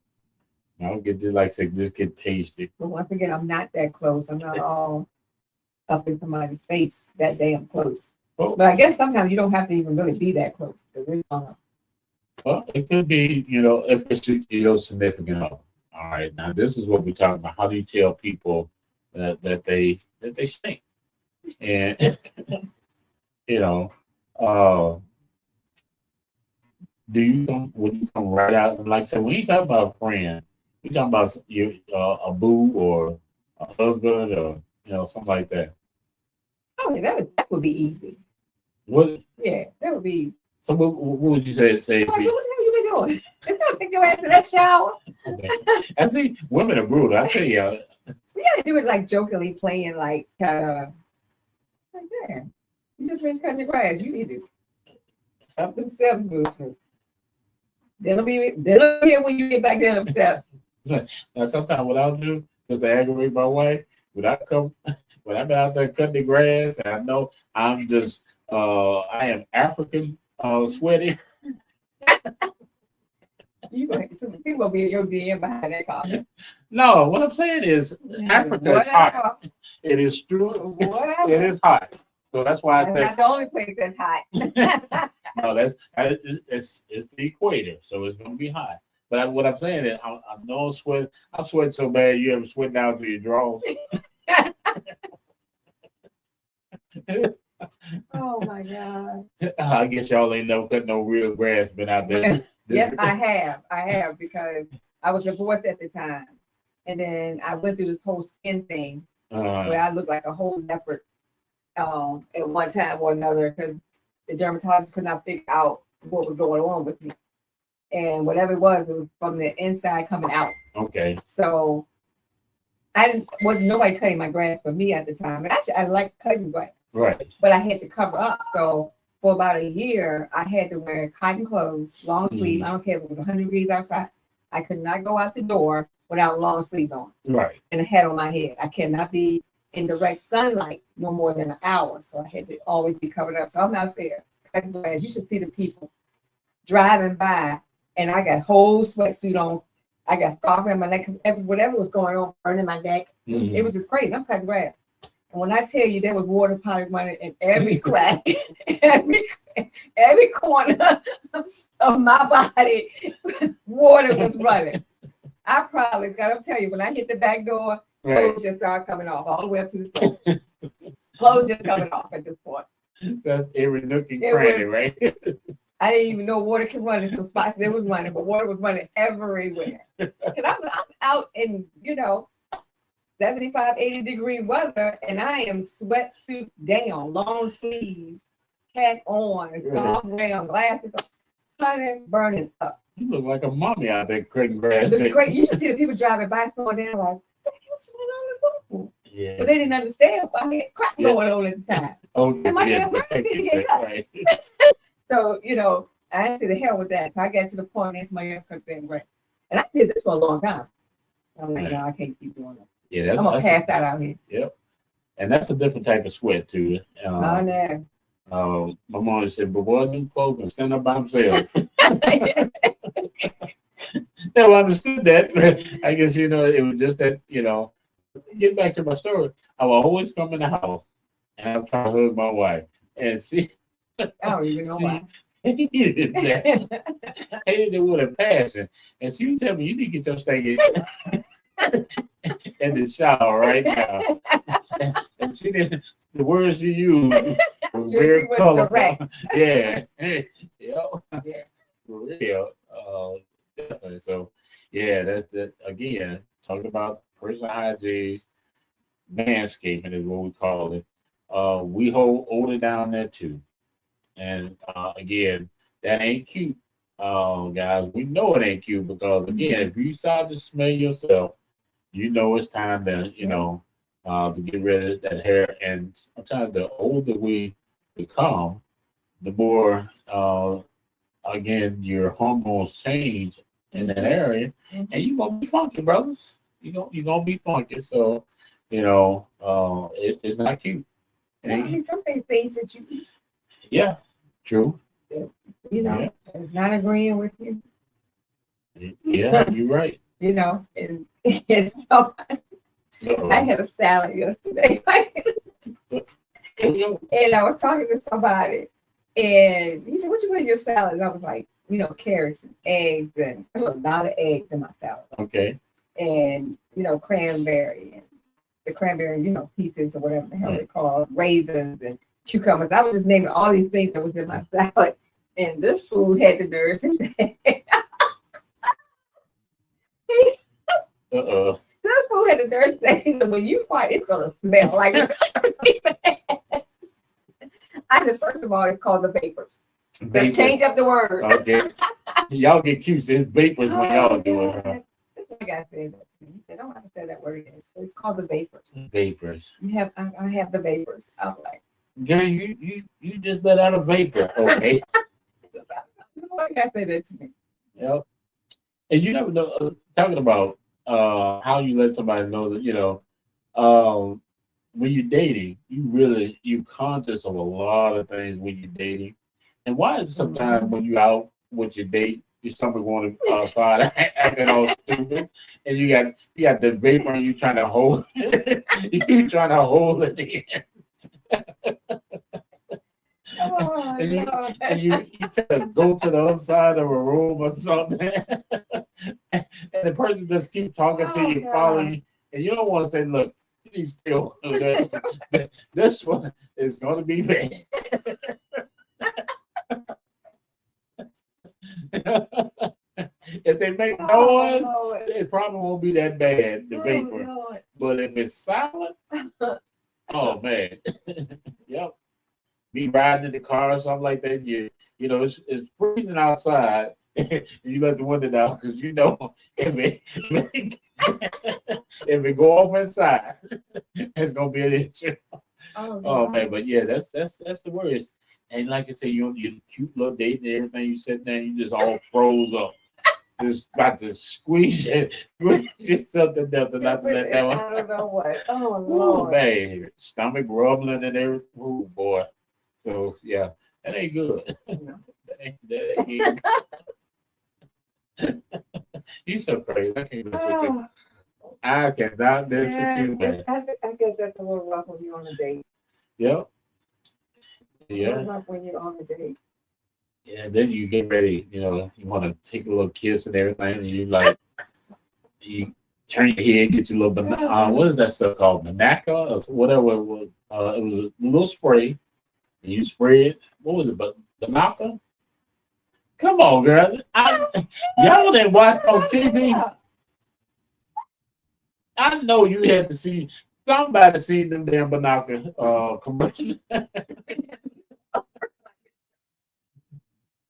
I don't get just like say just get pasted. But once again, I'm not that close. I'm not all up in somebody's face that damn close. Well, But I guess sometimes you don't have to even really be that close. well, it could be, if it's your significant other. All right, now this is what we're talking about. How do you tell people that they stink? And you know, do you come when you come right out and like I said, when you talk about a friend, you talking about you a boo or a husband or something like that. Oh, yeah, that would be easy. What? Yeah, that would be easy. So what would you say? Like, what the hell you been doing? You gotta take your ass to that shower. I see women are brutal. I tell you. We gotta do it like jokingly, playing like damn, you just finished cutting the grass. You need to up them steps, movement. They'll be here when you get back down the steps. Now sometimes what I'll do just to aggravate my wife, when I'm out there cutting the grass and I know I'm just I am African sweaty. People will be in your DM behind that comment. No, what I'm saying is Africa is hot. It is true. Whatever. It is hot. So that's why I That's say not the only place that's hot. no. It's the equator, so it's gonna be hot. But what I'm saying is, I know I'm sweating so bad. You ever sweat down to your drawers? Oh my God. I guess y'all ain't never cut no real grass. Been out there. Yes, I have because I was divorced at the time, and then I went through this whole skin thing where I looked like a whole leopard at one time or another because the dermatologist could not figure out what was going on with me, and whatever it was from the inside coming out. Okay. So wasn't nobody cutting my grass for me at the time, and actually I liked cutting grass. Right. But I had to cover up. So for about a year, I had to wear cotton clothes, long sleeve. I don't care if it was 100 degrees outside. I could not go out the door without long sleeves on. Right. And a hat on my head. I cannot be in direct sunlight no more than an hour. So I had to always be covered up. So I'm out there cutting grass. You should see the people driving by, and I got whole sweatsuit on. I got scarf around my neck because whatever was going on, burning my neck. It was just crazy. I'm cutting grass. And when I tell you there was water probably running in every crack, every corner of my body, water was running. I probably got to tell you, when I hit the back door, clothes just started coming off all the way up to the floor. Clothes just coming off at this point. That's every nook and cranny, right? I didn't even know water could run in some spots that was running, but water was running everywhere. And I'm out in, 75, 80 degree weather, and I am sweatsuit down, long sleeves, hat on, scarf around, glasses on, burning up. You look like a mommy out there cutting grass. Great. You should see the people driving by, slowing down, like, what the hell's going on this for? Yeah. But they didn't understand I had crap going on at the time. Oh, and my damn grass didn't get cut. Right. So, I didn't say the hell with that. So I got to the point, that's my ass cut damn grass. And I did this for a long time. I'm like, no, I can't keep doing that. Yeah, I'm gonna pass that out here. Yep, and that's a different type of sweat too. Oh no. My mom said, "But boys in clothes and stand up by themselves." Never understood that. I guess it was just that Get back to my story. I will always come in the house and I'm trying to hug my wife, and she. Oh, you know why? Hated that. Hated it with a passion, and she would tell me, "You need to get your stinking." In the shower right now. And she didn't, the words she used was very colorful. Yeah. Yeah. For real. Definitely. So yeah, that's it. Again, talking about personal hygiene, manscaping is what we call it. We hold it down there too. And again, that ain't cute. Guys, we know it ain't cute because again, if you start to smell yourself, it's time to, to get rid of that hair. And sometimes the older we become, the more, again, your hormones change in that area. And you're going to be funky, brothers. You're going to be funky. So, it's not cute. I mean, some things that you eat, Yeah, true. you know, is not agreeing with you. Yeah, you're right. You know, and so I had a salad yesterday. And I was talking to somebody, and he said, "What you put in your salad?" And I was like, you know, carrots and eggs, and a lot of eggs in my salad. Okay. And you know, cranberry and the cranberry, you know, pieces or whatever the hell they're called, raisins and cucumbers. I was just naming all these things that was in my salad, and this food had the nerves. This food had the nerves saying that when you fight, it's gonna smell like. I said, first of all, it's called the vapors. Let's change up the word. Okay. Y'all get cute. It's vapors when y'all do it. Huh? This one guy said that to me. He said, "I don't have to say that word again. It's called the vapors." Vapors. I have the vapors. I'm like, girl, you just let out a vapor. Okay. Why guy say that to me? Yep. And you never know. Talking about how you let somebody know that when you're dating, you conscious of a lot of things when you're dating. And why is it sometimes when you out with your date, your stomach going to start acting all stupid, and you got the vapor and you trying to hold it, you trying to hold it in. Oh, and you try to go to the other side of a room or something, and the person just keep talking to you, following you, and you don't want to say, "Look, you need to still this one is going to be bad." If they make noise, it probably won't be that bad, the vapor. But if it's silent, oh man, yep. Be riding in the car or something like that. You know, it's freezing outside, and you let the window down because you know if it go off inside, it's gonna be an issue. Oh man, but yeah, that's the worst. And like I say, you're cute little date and everything. You sit there, you just all froze up, just about to squeeze yourself to death, and not to let that one. I don't know what. Oh Lord, man, stomach rumbling and everything. Oh boy. So yeah, that ain't good. that ain't good. You so crazy. I can't mess with you. I cannot mess with you, man. I guess that's a little rough when you're on a date. Yep. Yeah. A little rough when you're on a date. Yeah, then you get ready, you want to take a little kiss and everything, and you turn your head, get your little what is that stuff called? Banaka or whatever it was. It was a little spray, and you spray it. What was it? Banaka? Come on, girl. Y'all didn't watch on TV. I know you had to see somebody see them damn Banaka commercials.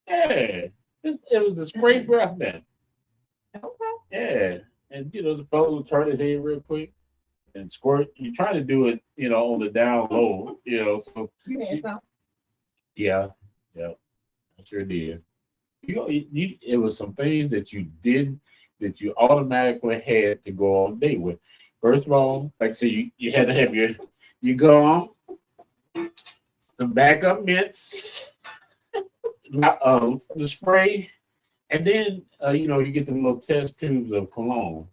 Yeah, it was a spray breath then. Okay. Yeah, and the fellow would turn his head real quick and squirt. You try to do it, on the down low, So yeah, I sure did. It was some things that you did that you automatically had to go on a date with. First of all, like I said, you had to have your gum, some backup mints, the spray, and then you get the little test tubes of cologne,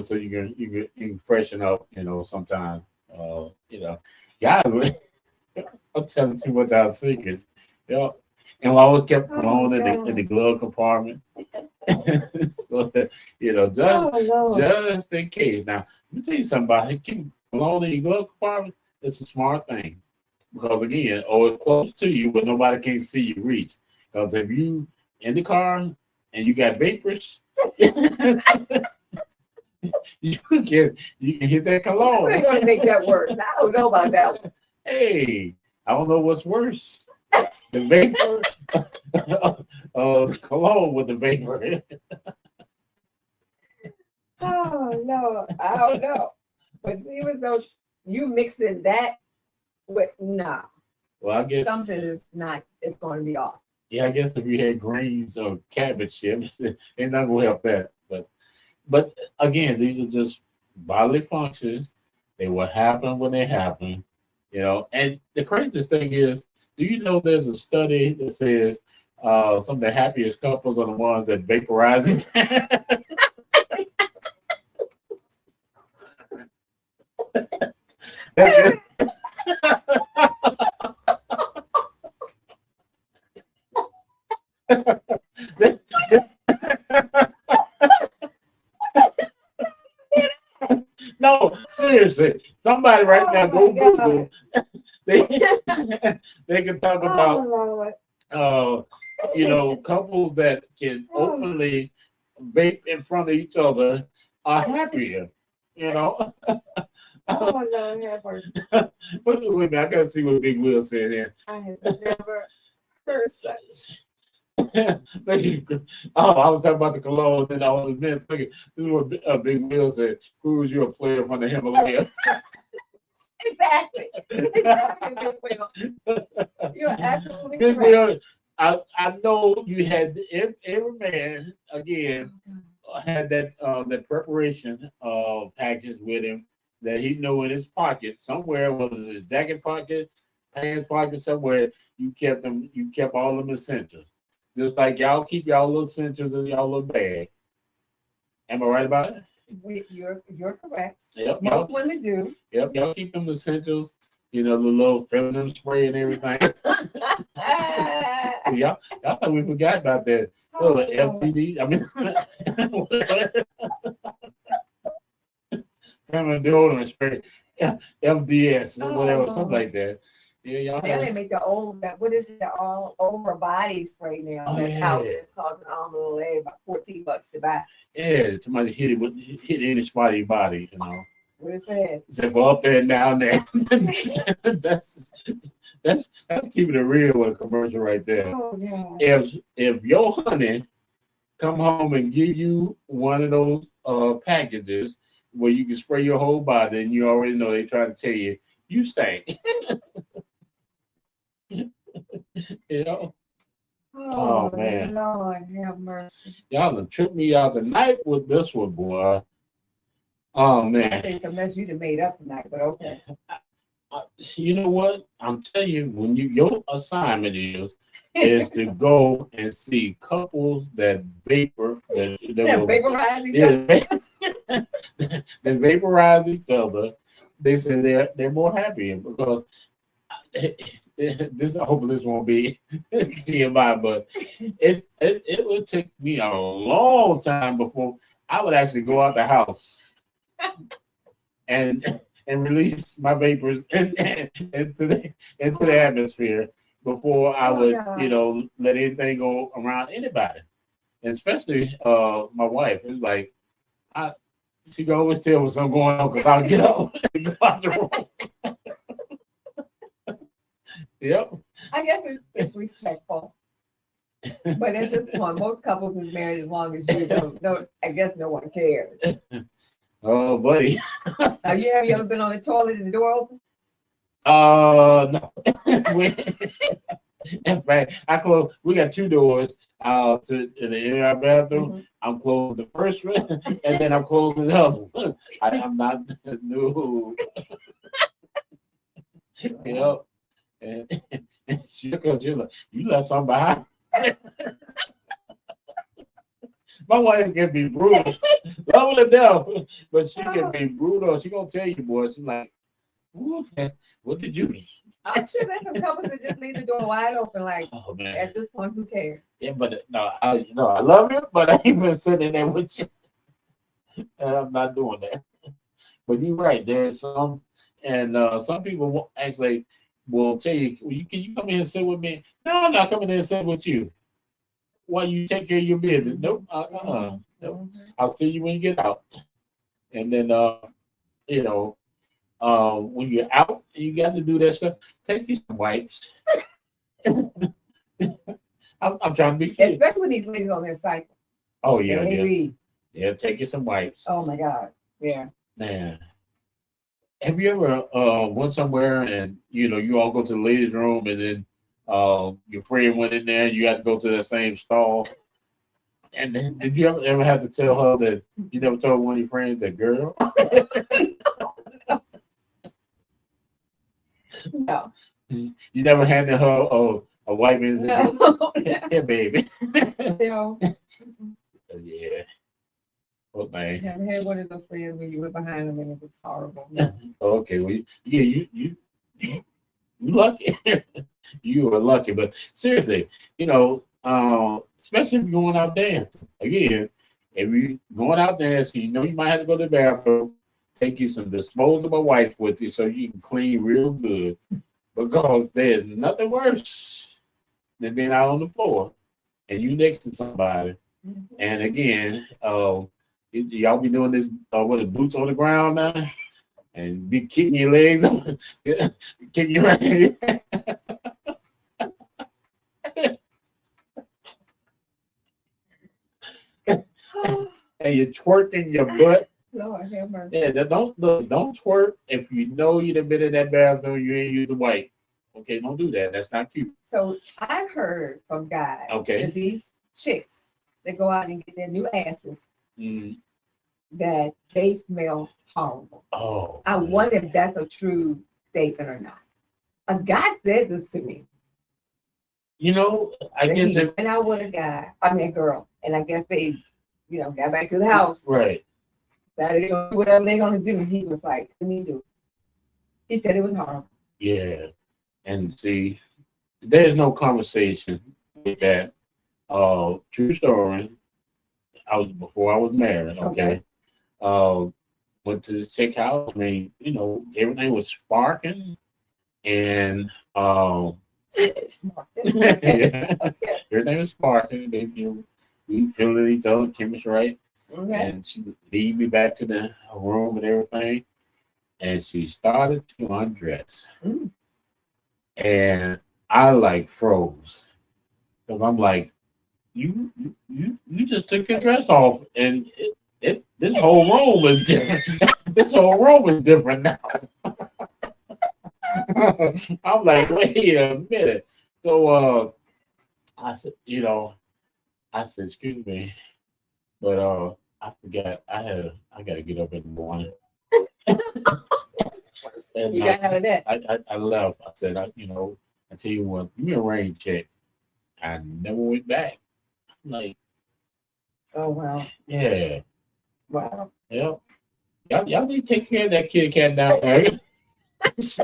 so you can freshen up, sometimes, guys, I'm telling too much out of secret, and we always kept cologne in the glove compartment, so that, just in case. Now, let me tell you something about it. Keep cologne in your glove compartment. It's a smart thing. Because again, it's close to you, but nobody can see you reach. Because if you in the car and you got vapors, you can hit that cologne. We're gonna make that worse. I don't know about that one. Hey, I don't know what's worse. The vapor the cologne with the vapor. Oh no, I don't know. But see, even though you mixing that with well, I guess something is not. It's going to be off. Yeah, I guess if you had greens or cabbage chips, they're not going to help that. But again, these are just bodily functions. They will happen when they happen. You know, and the craziest thing is, do you know there's a study that says some of the happiest couples are the ones that vaporize it? No, seriously. Somebody right now go Google. They they can talk about Lord. couples that can openly vape in front of each other are happier. You know. Oh, Lord, have mercy. Wait a minute, I gotta see what Big Will said here. I have never heard such. I was talking about the cologne and all the men thinking this is what Big Will said. Cruz, you're a player from the Himalayas. Exactly. Exactly, Big Will. You're absolutely Big correct. Will, I know you had every man again had that preparation package with him that he knew in his pocket somewhere, whether it was his jacket pocket, pants pocket, somewhere you kept them. You kept all them essentials. Just like y'all keep y'all little essentials in y'all little bag. Am I right about it? You're correct. Yep. Most women do. Yep. Y'all keep them essentials. You know, the little feminine spray and everything. y'all thought we forgot about that. Oh, FTD. I mean, feminine deodorant spray. FDS or whatever, something like that. Yeah, y'all. Now they make what is it, the all over body spray now. Oh, That's yeah. out there. It's costing about $14 to buy. Yeah, somebody hit any spot in your body, you know. What it says. Say, well, up there and down there. that's keeping it real with a commercial right there. Oh yeah. If your honey come home and give you one of those packages where you can spray your whole body, and you already know they trying to tell you stank. You know. Oh man. Lord have mercy. Y'all done tripped me out tonight with this one, boy. Oh I man. think the mess you done made up tonight, but okay. You know what? I'm telling you, when your assignment is to go and see couples that Vaporize each other. they vaporize each other. They say they're more happy because I hope this won't be TMI, but it would take me a long time before I would actually go out the house and release my vapors into the atmosphere before I would, let anything go around anybody. And especially my wife. It's like she can always tell when something going on because I'll get up and go out the room. Yep. I guess it's respectful. But at this point, most couples is married as long as you don't. I guess no one cares. Oh, buddy. Have you ever been on the toilet and the door open? No. In fact, we got two doors in the inner bathroom. Mm-hmm. I'm closing the first one, and then I'm closing the other one. I'm not new. Yep. And she's like, you left something behind. My wife can be brutal, love her to death, but she can be brutal. She gonna tell you, boy. She's like, what did you mean? I'm sure there's some couples that just leave the door wide open. Like, oh, man. At this point, who cares? Yeah, but no, I love you, but I ain't been sitting there with you, and I'm not doing that. But you're right. There's some, and some people will actually tell you, can you come in and sit with me? No, I'm not coming in and sit with you. While you take care of your business. Nope. Nope. I'll see you when you get out. And then, when you're out, you got to do that stuff. Take you some wipes. I'm trying to be cute. Especially when these ladies on their cycle. Oh, yeah. Yeah, take you some wipes. Oh, my God. Yeah. Man. Have you ever went somewhere and, you all go to the ladies' room and then your friend went in there and you had to go to the same stall? And then did you ever have to tell her that you never told one of your friends that girl? No. You never handed her a white man's No. here, baby. No. Yeah. What man? I had one of those friends when you were behind them and it was horrible. Okay, well, yeah, you lucky. You are lucky, but seriously, especially if you're going out dancing. Again, if you're going out dancing, you might have to go to the bathroom. Take you some disposable wipes with you so you can clean real good. Because there's nothing worse than being out on the floor and you next to somebody. And again, y'all be doing this with the boots on the ground now and be kicking your legs, kicking your legs. And you're twerking your butt. Lord have mercy. Yeah, don't twerk if you know you've been in that bathroom. You ain't used the wipe. Okay, don't do that. That's not cute. So I've heard from guys Okay. that these chicks that go out and get their new asses that they smell horrible. Oh. I wonder if that's a true statement or not. A guy said this to me. I guess if and I was a girl, and I guess they, got back to the house. Right. Saturday, whatever they're gonna do. He was like, "What do you do?" He said it was horrible. Yeah. And see, there's no conversation with that. True story. Before I was married, okay. Went to the chick house. I mean, everything was sparking and yeah. Everything was sparking. We feeling each other, chemistry right. Okay. And she would lead me back to the room and everything. And she started to undress. And I froze. Because I'm like, you just took your dress off and this whole room is different. This whole room is different now. I'm like, wait a minute. So I said, excuse me, but I forgot I gotta get up in the morning. And you got out of that. I left. I said, I tell you what, give me a rain check. I never went back. I'm like, oh wow. Yeah. Wow. Yep. Y'all need to take care of that kitty cat down there. Because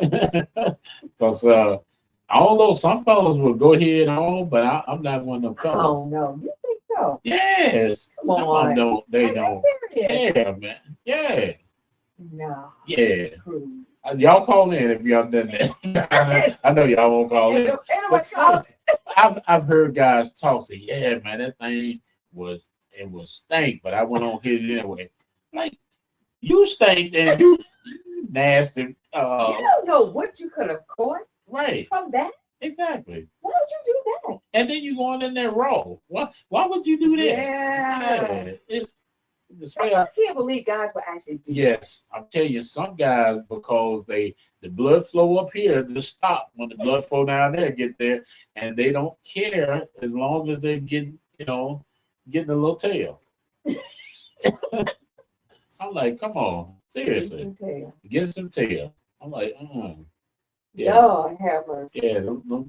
I don't know, some fellas will go ahead on, but I'm not one of them fellas. Oh no, you think so? Yes. Come on. Some they don't. Serious? Yeah, man. Yeah. No. Yeah. Y'all call in if y'all done that. I know y'all won't call in. But I've heard guys talk, say, yeah, man, that thing was stank, but I went on here anyway. Like, you stink and you nasty. You don't know what you could have caught Right. from that. Exactly. Why would you do that? And then you going in there raw. Why would you do that? Yeah. It's I can't believe guys would actually do that. Yes, I'm telling you, some guys, because the blood flow up here just stop when the blood flow down there get there, and they don't care as long as they get getting a little tail. I'm like, come on, seriously, get some tail. I'm like, yeah. Lord have mercy. Yeah,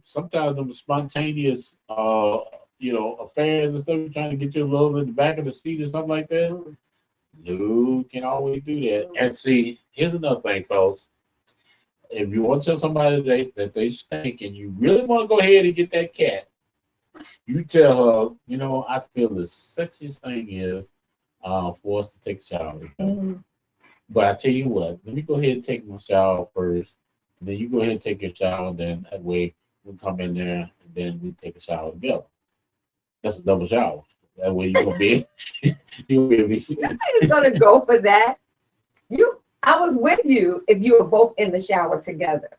sometimes them spontaneous, affairs and stuff, trying to get you a little in the back of the seat or something like that. No, can always do that. And see, here's another thing, folks. If you want to tell somebody that they stink and you really want to go ahead and get that cat, you tell her, I feel the sexiest thing is for us to take a shower. But I tell you what, let me go ahead and take my shower first. And then you go ahead and take your shower, then that way we'll come in there and then we take a shower together. That's a double shower. That way you're gonna be Nobody's gonna go for that. I was with you if you were both in the shower together.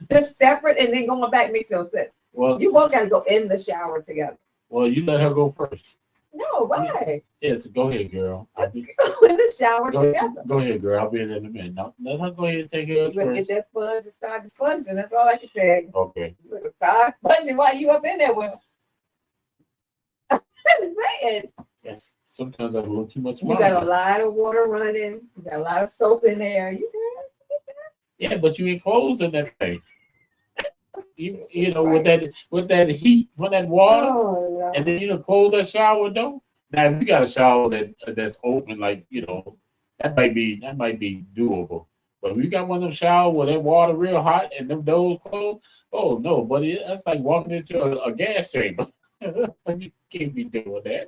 This separate and then going back makes no sense. Well, you both gotta go in the shower together. Well, you let her go first. No, why? Yes, go ahead, girl. Just go in the shower together. Go ahead, girl. I'll be in a minute. Now, let her go ahead and take it. You get that sponge and start sponging. That's all I can say. Okay. You better start sponging while you up in there with them. I'm saying. Yes. Sometimes that's a little too much. You got a lot of water running. You got a lot of soap in there. You good? Yeah, but you enclosed in that thing. You know, Christ. with that heat from that water, Oh, and no. then close that shower door. Now, if you got a shower that's open, like that might be doable. But if you got one of them showers where that water real hot and them doors closed, oh no, buddy, that's like walking into a gas chamber. You can't be doing that.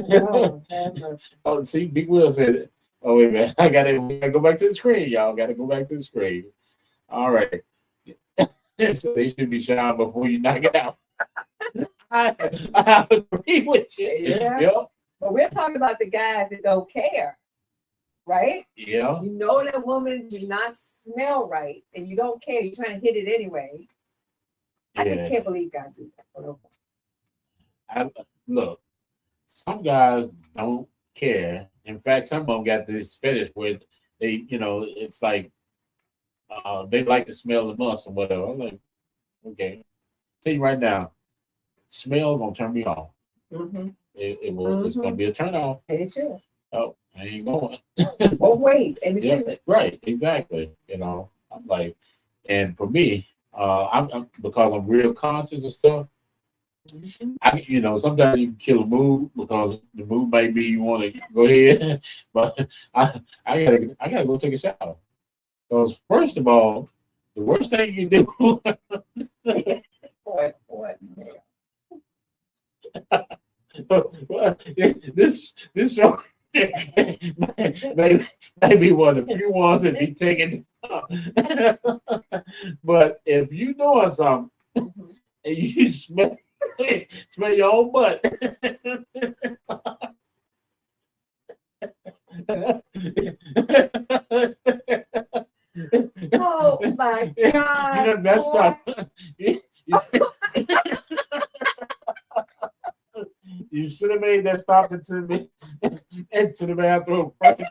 No, have mercy. Oh, see, Big Will said it. Oh wait a minute, we gotta go back to the screen, y'all. Gotta go back to the screen. All right. So they should be showering before you knock it out. I, I agree with you. Yeah. Yep. But we're talking about the guys that don't care, right? Yeah. You know that woman do not smell right, and you don't care. You're trying to hit it anyway. I just Yeah. can't believe guys do that. Look, some guys don't care. In fact, some of them got this fetish where it's like they like to smell the must or whatever. I'm like, okay, tell you right now, smell gonna turn me off. Mm-hmm. It will. It's gonna be a turn off. And it should. Oh, I ain't going. Both ways. And it Yeah, should. right, exactly. I'm like, and for me, I'm because I'm real conscious of stuff. Mhm. Sometimes you can kill a mood because the mood might be you want to go ahead, but I gotta go take a shower. Because first of all, the worst thing you do, What? this show maybe one of the few ones that be taken. But if you doing something and you smell your own butt. Oh my God. You done messed boy. up. You should have made that stop into me into the bathroom first.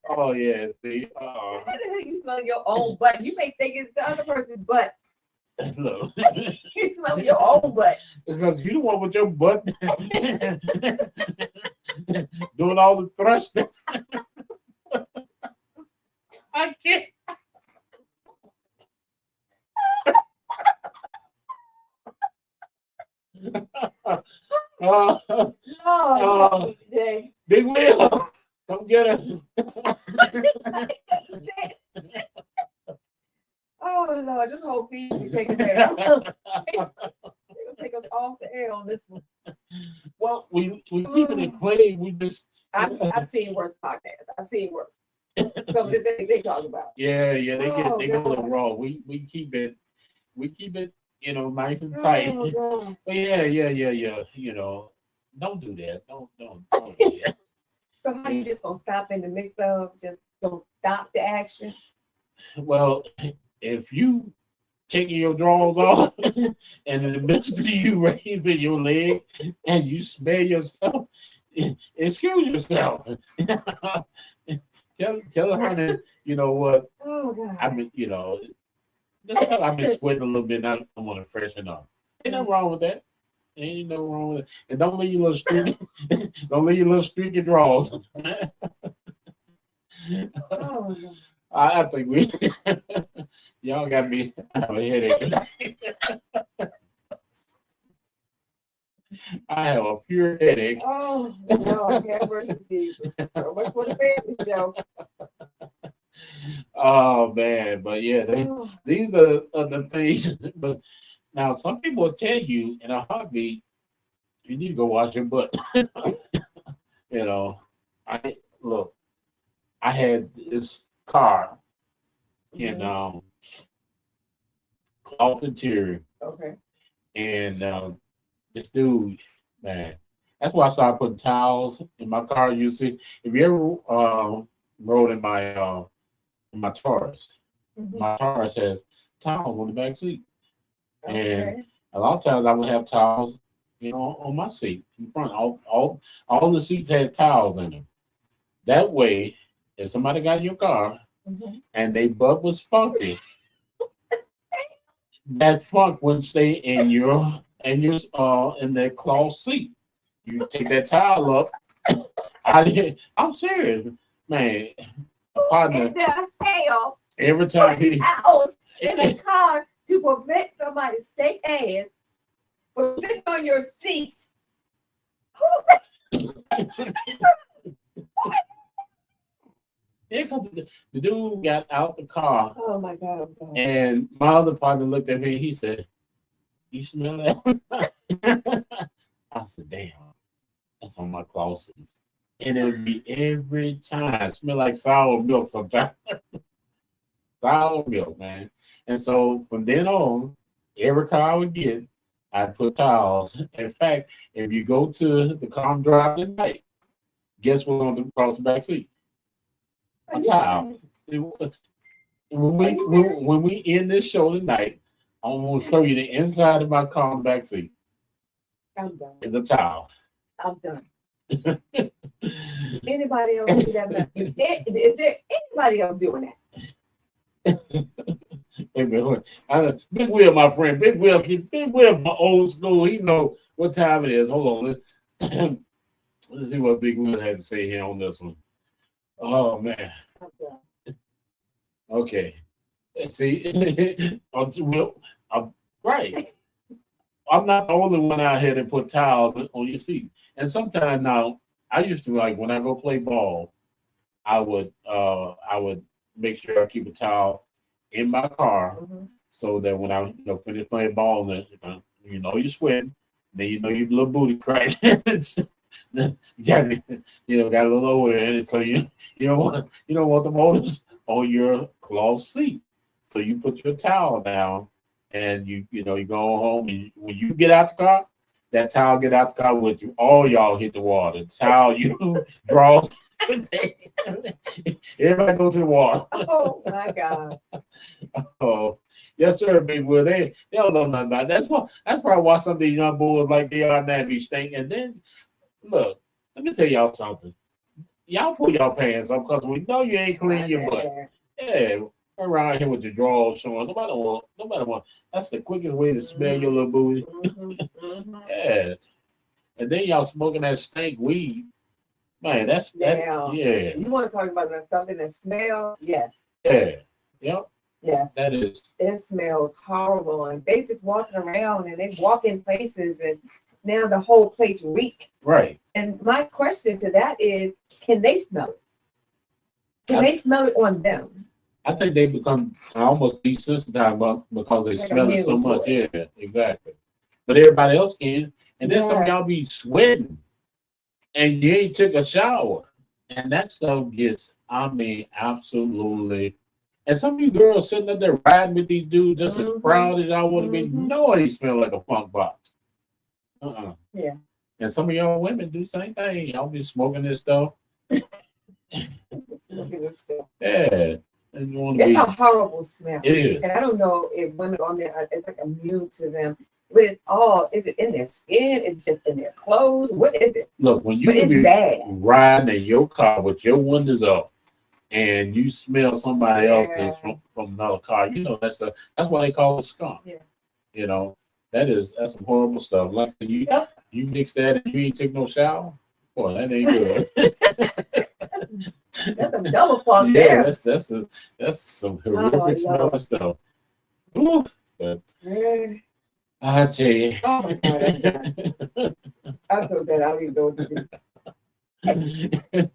Oh yeah, see. How the hell you smell your own butt? You may think it's the other person's butt. Look. You smell your own butt. Because you the one with your butt doing all the thrusting. I can't. Oh, Jay. Big Will, come get her. Oh Lord, this whole feed be taking care. They'll take us off the air on this one. Well, we keeping it clean. We just I've seen worse podcasts. I've seen worse. Some of the things they talk about. yeah, they get a little God. raw. We keep it nice and tight. Oh, God. But yeah. Don't do that. Don't do that. So how you just gonna stop in the mix of just don't stop the action? Well, if you taking your drawers off and in the midst of you raising your leg and you smell yourself, excuse yourself. tell her that, you know what, Oh God. I've been, I've been sweating a little bit. Now I want to freshen up. Ain't nothing wrong with that. Ain't no wrong with it. And don't leave your little streaky, streaky drawers. Oh, no. I think we y'all got me have a headache. I have a pure headache. Oh no, have mercy, Jesus. So much for the family show. Oh man, but yeah, Oh, these are the things. But now some people will tell you in a heartbeat, you need to go wash your butt. I had this car in cloth interior, okay. and this dude, man, that's why I started putting towels in my car. You see, if you ever rode in my Taurus, Mhm. my Taurus has towels on the back seat, and Okay. a lot of times I would have towels, on my seat in front. All the seats had towels in them. That way, if somebody got in your car Mhm. and they butt was funky, that funk wouldn't stay in in that cloth seat. You take that towel up. I'm serious, man. a partner. In the hell, Every time put he towels in a car to prevent somebody's steak ass from sitting on your seat. yeah, because the dude got out the car, Oh my God. and my other partner looked at me. He said, "You smell that?" I said, "Damn, that's on my clothes." And it would be every time. Smell like sour milk sometimes. Sour milk, man. And so from then on, every car I would get, I'd put towels. In fact, if you go to the car I'm driving at night, guess what's on the across the back seat? A towel. When we end this show tonight, I'm going to show you the inside of my car on the back seat. I'm done. It's a towel. I'm done. Anybody else do that? Is there anybody else doing that? Big Will, my friend. Big Will, my old school. He know what time it is. Hold on. Let's see what Big Will had to say here on this one. Oh man. Okay. See, right. I'm not the only one out here that put towels on your seat. And sometimes now, I used to like when I go play ball, I would make sure I keep a towel in my car so that when I finish playing ball, then you're sweating, then your little booty crack. got a little over there, and so you don't want the motors on your cloth seat. So you put your towel down, and you go home, and when you get out the car, that towel get out the car with you. All y'all hit the water. The towel you draw. Everybody go to the water. Oh my God. Oh, yes, sir, Big Will. They don't know nothing about it. That's probably why some of these young boys like they are now be stink. And then look, let me tell y'all something. Y'all pull y'all pants up because we know you ain't clean your butt. Yeah, around here with your drawers showing. Nobody want. That's the quickest way to smell your little booty. Yeah. And then y'all smoking that stank weed. Man, yeah. You want to talk about something that smells? Yes. Yeah. Yep. Yes. That is. It smells horrible, and they just walking around and they walk in places, and now the whole place reek. Right. And my question to that is, can they smell it? Can they smell it on them? I think they become almost desensitized because they smell it so much. Yeah, exactly. But everybody else can. And then some of y'all be sweating and you ain't took a shower. And that stuff gets, absolutely. And some of you girls sitting up there riding with these dudes just as proud as y'all want to be. Nobody smell like a funk box. Yeah. And some of y'all women do the same thing. Y'all be smoking this stuff. Yeah. It's a horrible smell. It is. And I don't know if women on there, it's like immune to them. But is it in their skin? Is it just in their clothes? What is it? Look, when you be riding in your car with your windows up and you smell somebody else's from another car, that's why they call it skunk. Yeah. That's some horrible stuff. Like you mix that and you ain't take no shower. Boy, that ain't good. That's a double funk there. That's some horrific smelling stuff. Ooh, but I tell you. Oh my God, I'm so dead. I don't even know what to do.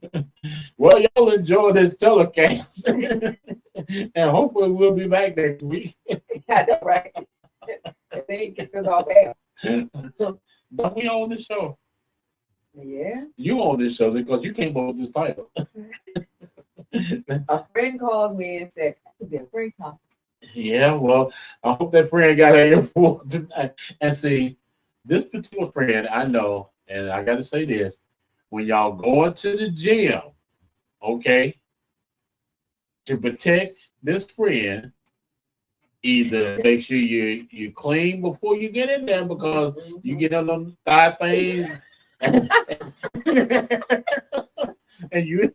Well, y'all enjoy this telecast. And hopefully we'll be back next week. I know, right? They ain't get this all bad. But we on this show. Yeah. You on this show because you came up with this title. A friend called me and said, "That could be a great topic." Yeah, well, I hope that friend got her earful tonight. And see, this particular friend, I know, and I got to say this, when y'all going to the gym, okay, to protect this friend, either make sure you clean before you get in there because you get on them thigh things and you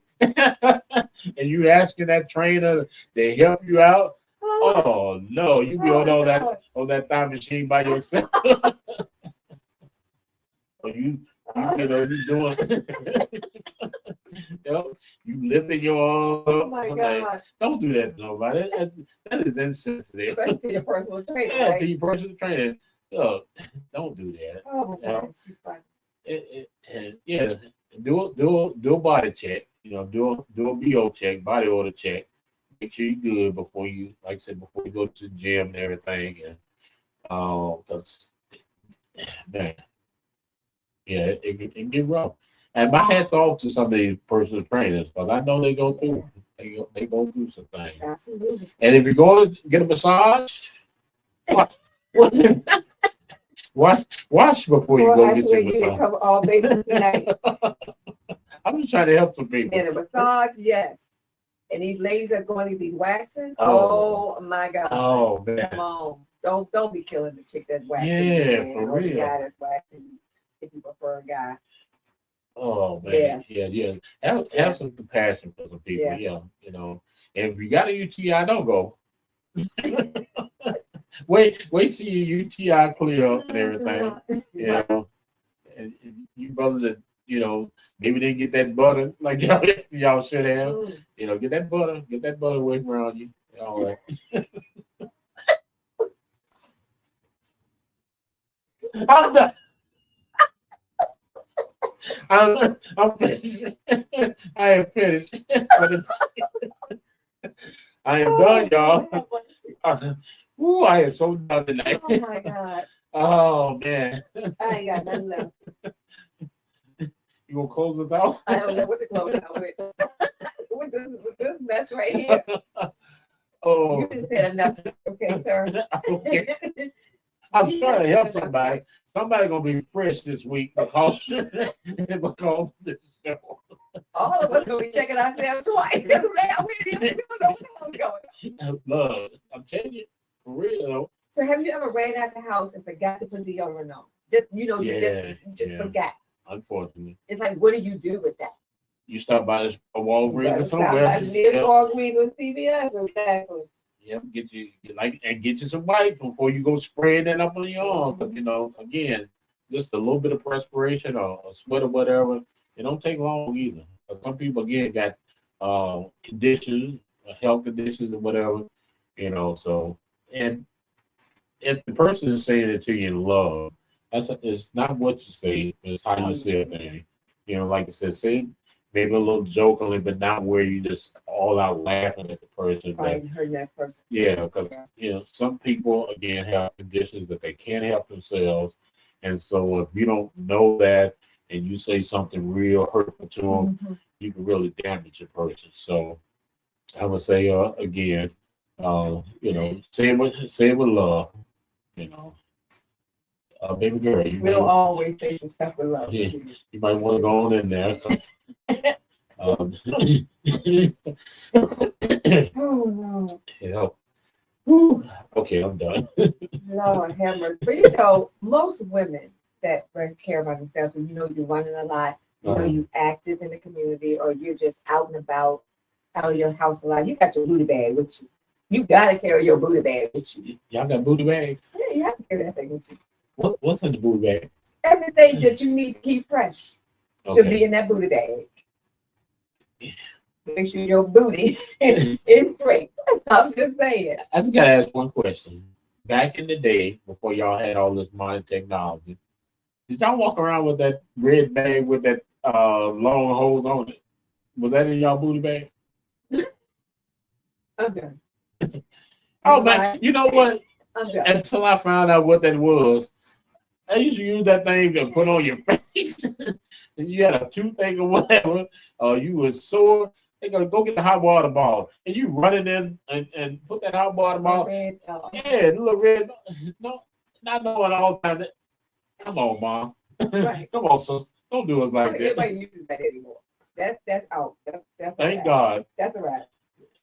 asking that trainer to help you out. Oh no, you be on that thigh machine by yourself. You know, you doing, you know, you lifting your arms Oh up. my I'm God. like, don't do that to nobody. That is insensitive. Especially to your personal trainer, Yeah, right? to your personal trainer. Look, don't do that. Oh, You know, that's too funny. and yeah, do a body check. You know, do a BO check, body odor check. Make sure you're good before you, like I said, before you go to the gym and everything. And because man, yeah, it can get rough. And my hat's off to some of these personal trainers because I know they go through some things. Absolutely. And if you're going to get a massage, watch, watch before you Well, go that's get where your you massage. cover all bases tonight. I'm just trying to help some people. And a massage, yes. And these ladies that's going to get these waxing, Oh. oh my God. Oh man. Come on. Don't be killing the chick that's waxing. Yeah, man. for Or the real. guy that's waxing if you prefer a guy. Oh man, yeah. Have some compassion for some people. Yeah. Yeah, you know. And if you got a UTI, don't go. wait till your UTI clear up and everything. You know, and you brothers that maybe didn't get that butter like y'all should have. You know, get that butter away from around you. All right. I'm done. I'm finished. I am finished. I am done, y'all. Ooh, I am so done tonight. Oh my God. Oh man. I ain't got nothing left. You gonna close us out? I don't know what to close out with. with this mess right here. Oh. You just said enough. Okay, sir. Okay. I'm trying to help somebody. Somebody gonna be fresh this week because of this show. All of us gonna be checking ourselves twice. Because we don't know what's going. Love, I'm telling you, for real though. So have you ever ran out the house and forgot to put deodorant on? Just you just forgot. Unfortunately. It's like, what do you do with that? You stop by a Walgreens or Stop somewhere. by near Walgreens or CVS, exactly. Yep, get you some wipes before you go spraying that up on your arm. But again, just a little bit of perspiration or a sweat or whatever. It don't take long either. Some people again got conditions, health conditions or whatever. So and if the person is saying it to you in love, it's not what you say, it's how you say a thing. Like I said, say maybe a little jokingly, but not where you just all out laughing at the person. Right, hurting that person. Yeah, because some people again have conditions that they can't help themselves, and so if you don't know that and you say something real hurtful to them, you can really damage a person. So I would say again, say it with love. Baby girl, We don't always say some stuff with love. Yeah, you might want to go on in there. 'Cause, oh no. yeah. Whew. Okay, I'm done. Lord have mercy. But most women that care about themselves, and you're running a lot, you're active in the community, or you're just out and about, out of your house a lot, you got your booty bag with you. You gotta carry your booty bag with you. Y'all got booty bags? Yeah, you have to carry that thing with you. What's in the booty bag? Everything that you need to keep fresh should be in that booty bag. Make sure your booty is straight. I'm just saying. I just gotta ask one question. Back in the day, before y'all had all this modern technology, did y'all walk around with that red bag with that long hose on it? Was that in y'all booty bag? I'm done. Oh man, you know what? I'm done. Until I found out what that was, I used to use that thing to put on your face. And you had a toothache or whatever, or you were sore. They go get the hot water ball, and you run it in and put that hot water ball. Red, Yeah, the little red. No, not knowing all the time. Come on, mom. Right. Come on, sister. Don't do us like that. Everybody uses that anymore. That's out. That's Thank God. That's all right.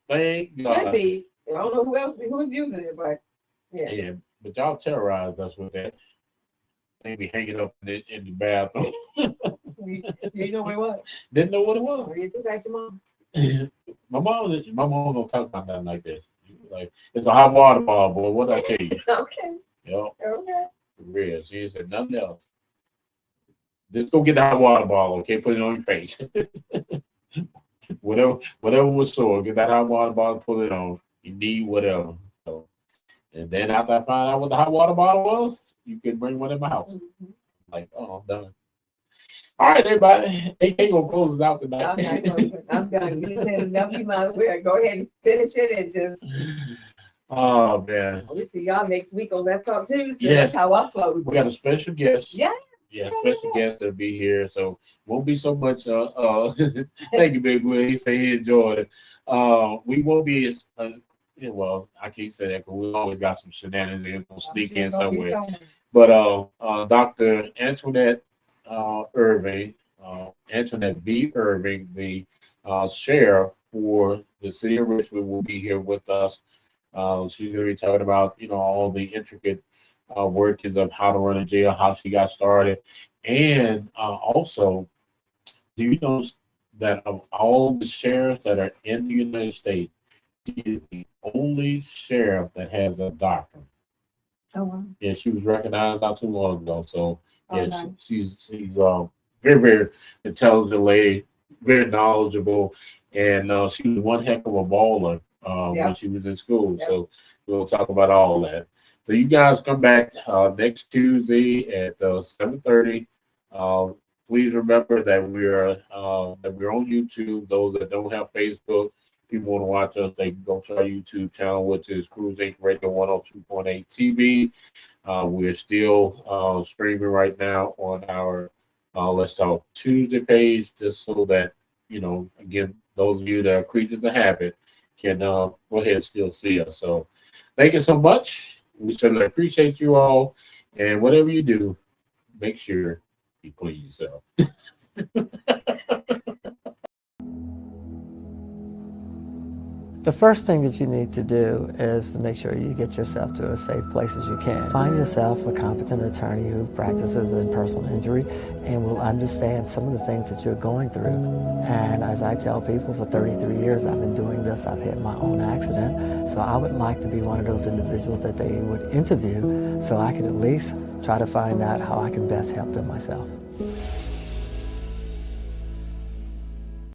Thank God. Should be. I don't know who's using it, but yeah. Yeah, but y'all terrorized us with that. They be hanging up in the bathroom. You know what it was? Didn't know what it was. You just ask your mom. My mom don't talk about nothing like this. Like, it's a hot water ball, boy. What I tell you? Okay. Yep. Okay. Real. She said nothing else. Just go get the hot water bottle, okay? Put it on your face. whatever was sore, get that hot water bottle, put it on. You need whatever. So, and then after I found out what the hot water bottle was, you could bring one in my house. Mhm. Like, oh, I'm done. All right, everybody. They ain't gonna close us out tonight. I'm done. You said enough. You might as well go ahead and finish it and just. Oh man. We see y'all next week on Let's Talk Tuesday. Yes. That's how I close. We got a special guest. Yeah. Yeah, special guest that'll be here. So won't be so much thank you, Big Will. He said he enjoyed it. We won't be as well, I can't say that because we always got some shenanigans gonna sneak in somewhere. But Dr. Antoinette Irving, Antoinette B. Irving, the sheriff for the city of Richmond, will be here with us. She's going to be talking about, all the intricate workings of how to run a jail, how she got started. And also, do you know that of all the sheriffs that are in the United States, she is the only sheriff that has a doctorate? Oh, wow. Yeah, she was recognized not too long ago. So, yeah, Okay. she's very, very intelligent lady, very knowledgeable, and she was one heck of a baller when she was in school. Yep. So we'll talk about all that. So you guys come back next Tuesday at 7:30. Please remember that we're on YouTube. Those that don't have Facebook, if you want to watch us, they can go to our YouTube channel, which is Cruise Inc. Radio 102.8 TV. We're still streaming right now on our Let's Talk Tuesday page, just so that, again, those of you that are creatures of habit can go ahead and still see us. So thank you so much. We certainly appreciate you all. And whatever you do, make sure you clean yourself. The first thing that you need to do is to make sure you get yourself to as safe place as you can. Find yourself a competent attorney who practices in personal injury and will understand some of the things that you're going through. And as I tell people, for 33 years I've been doing this. I've had my own accident. So I would like to be one of those individuals that they would interview so I can at least try to find out how I can best help them myself.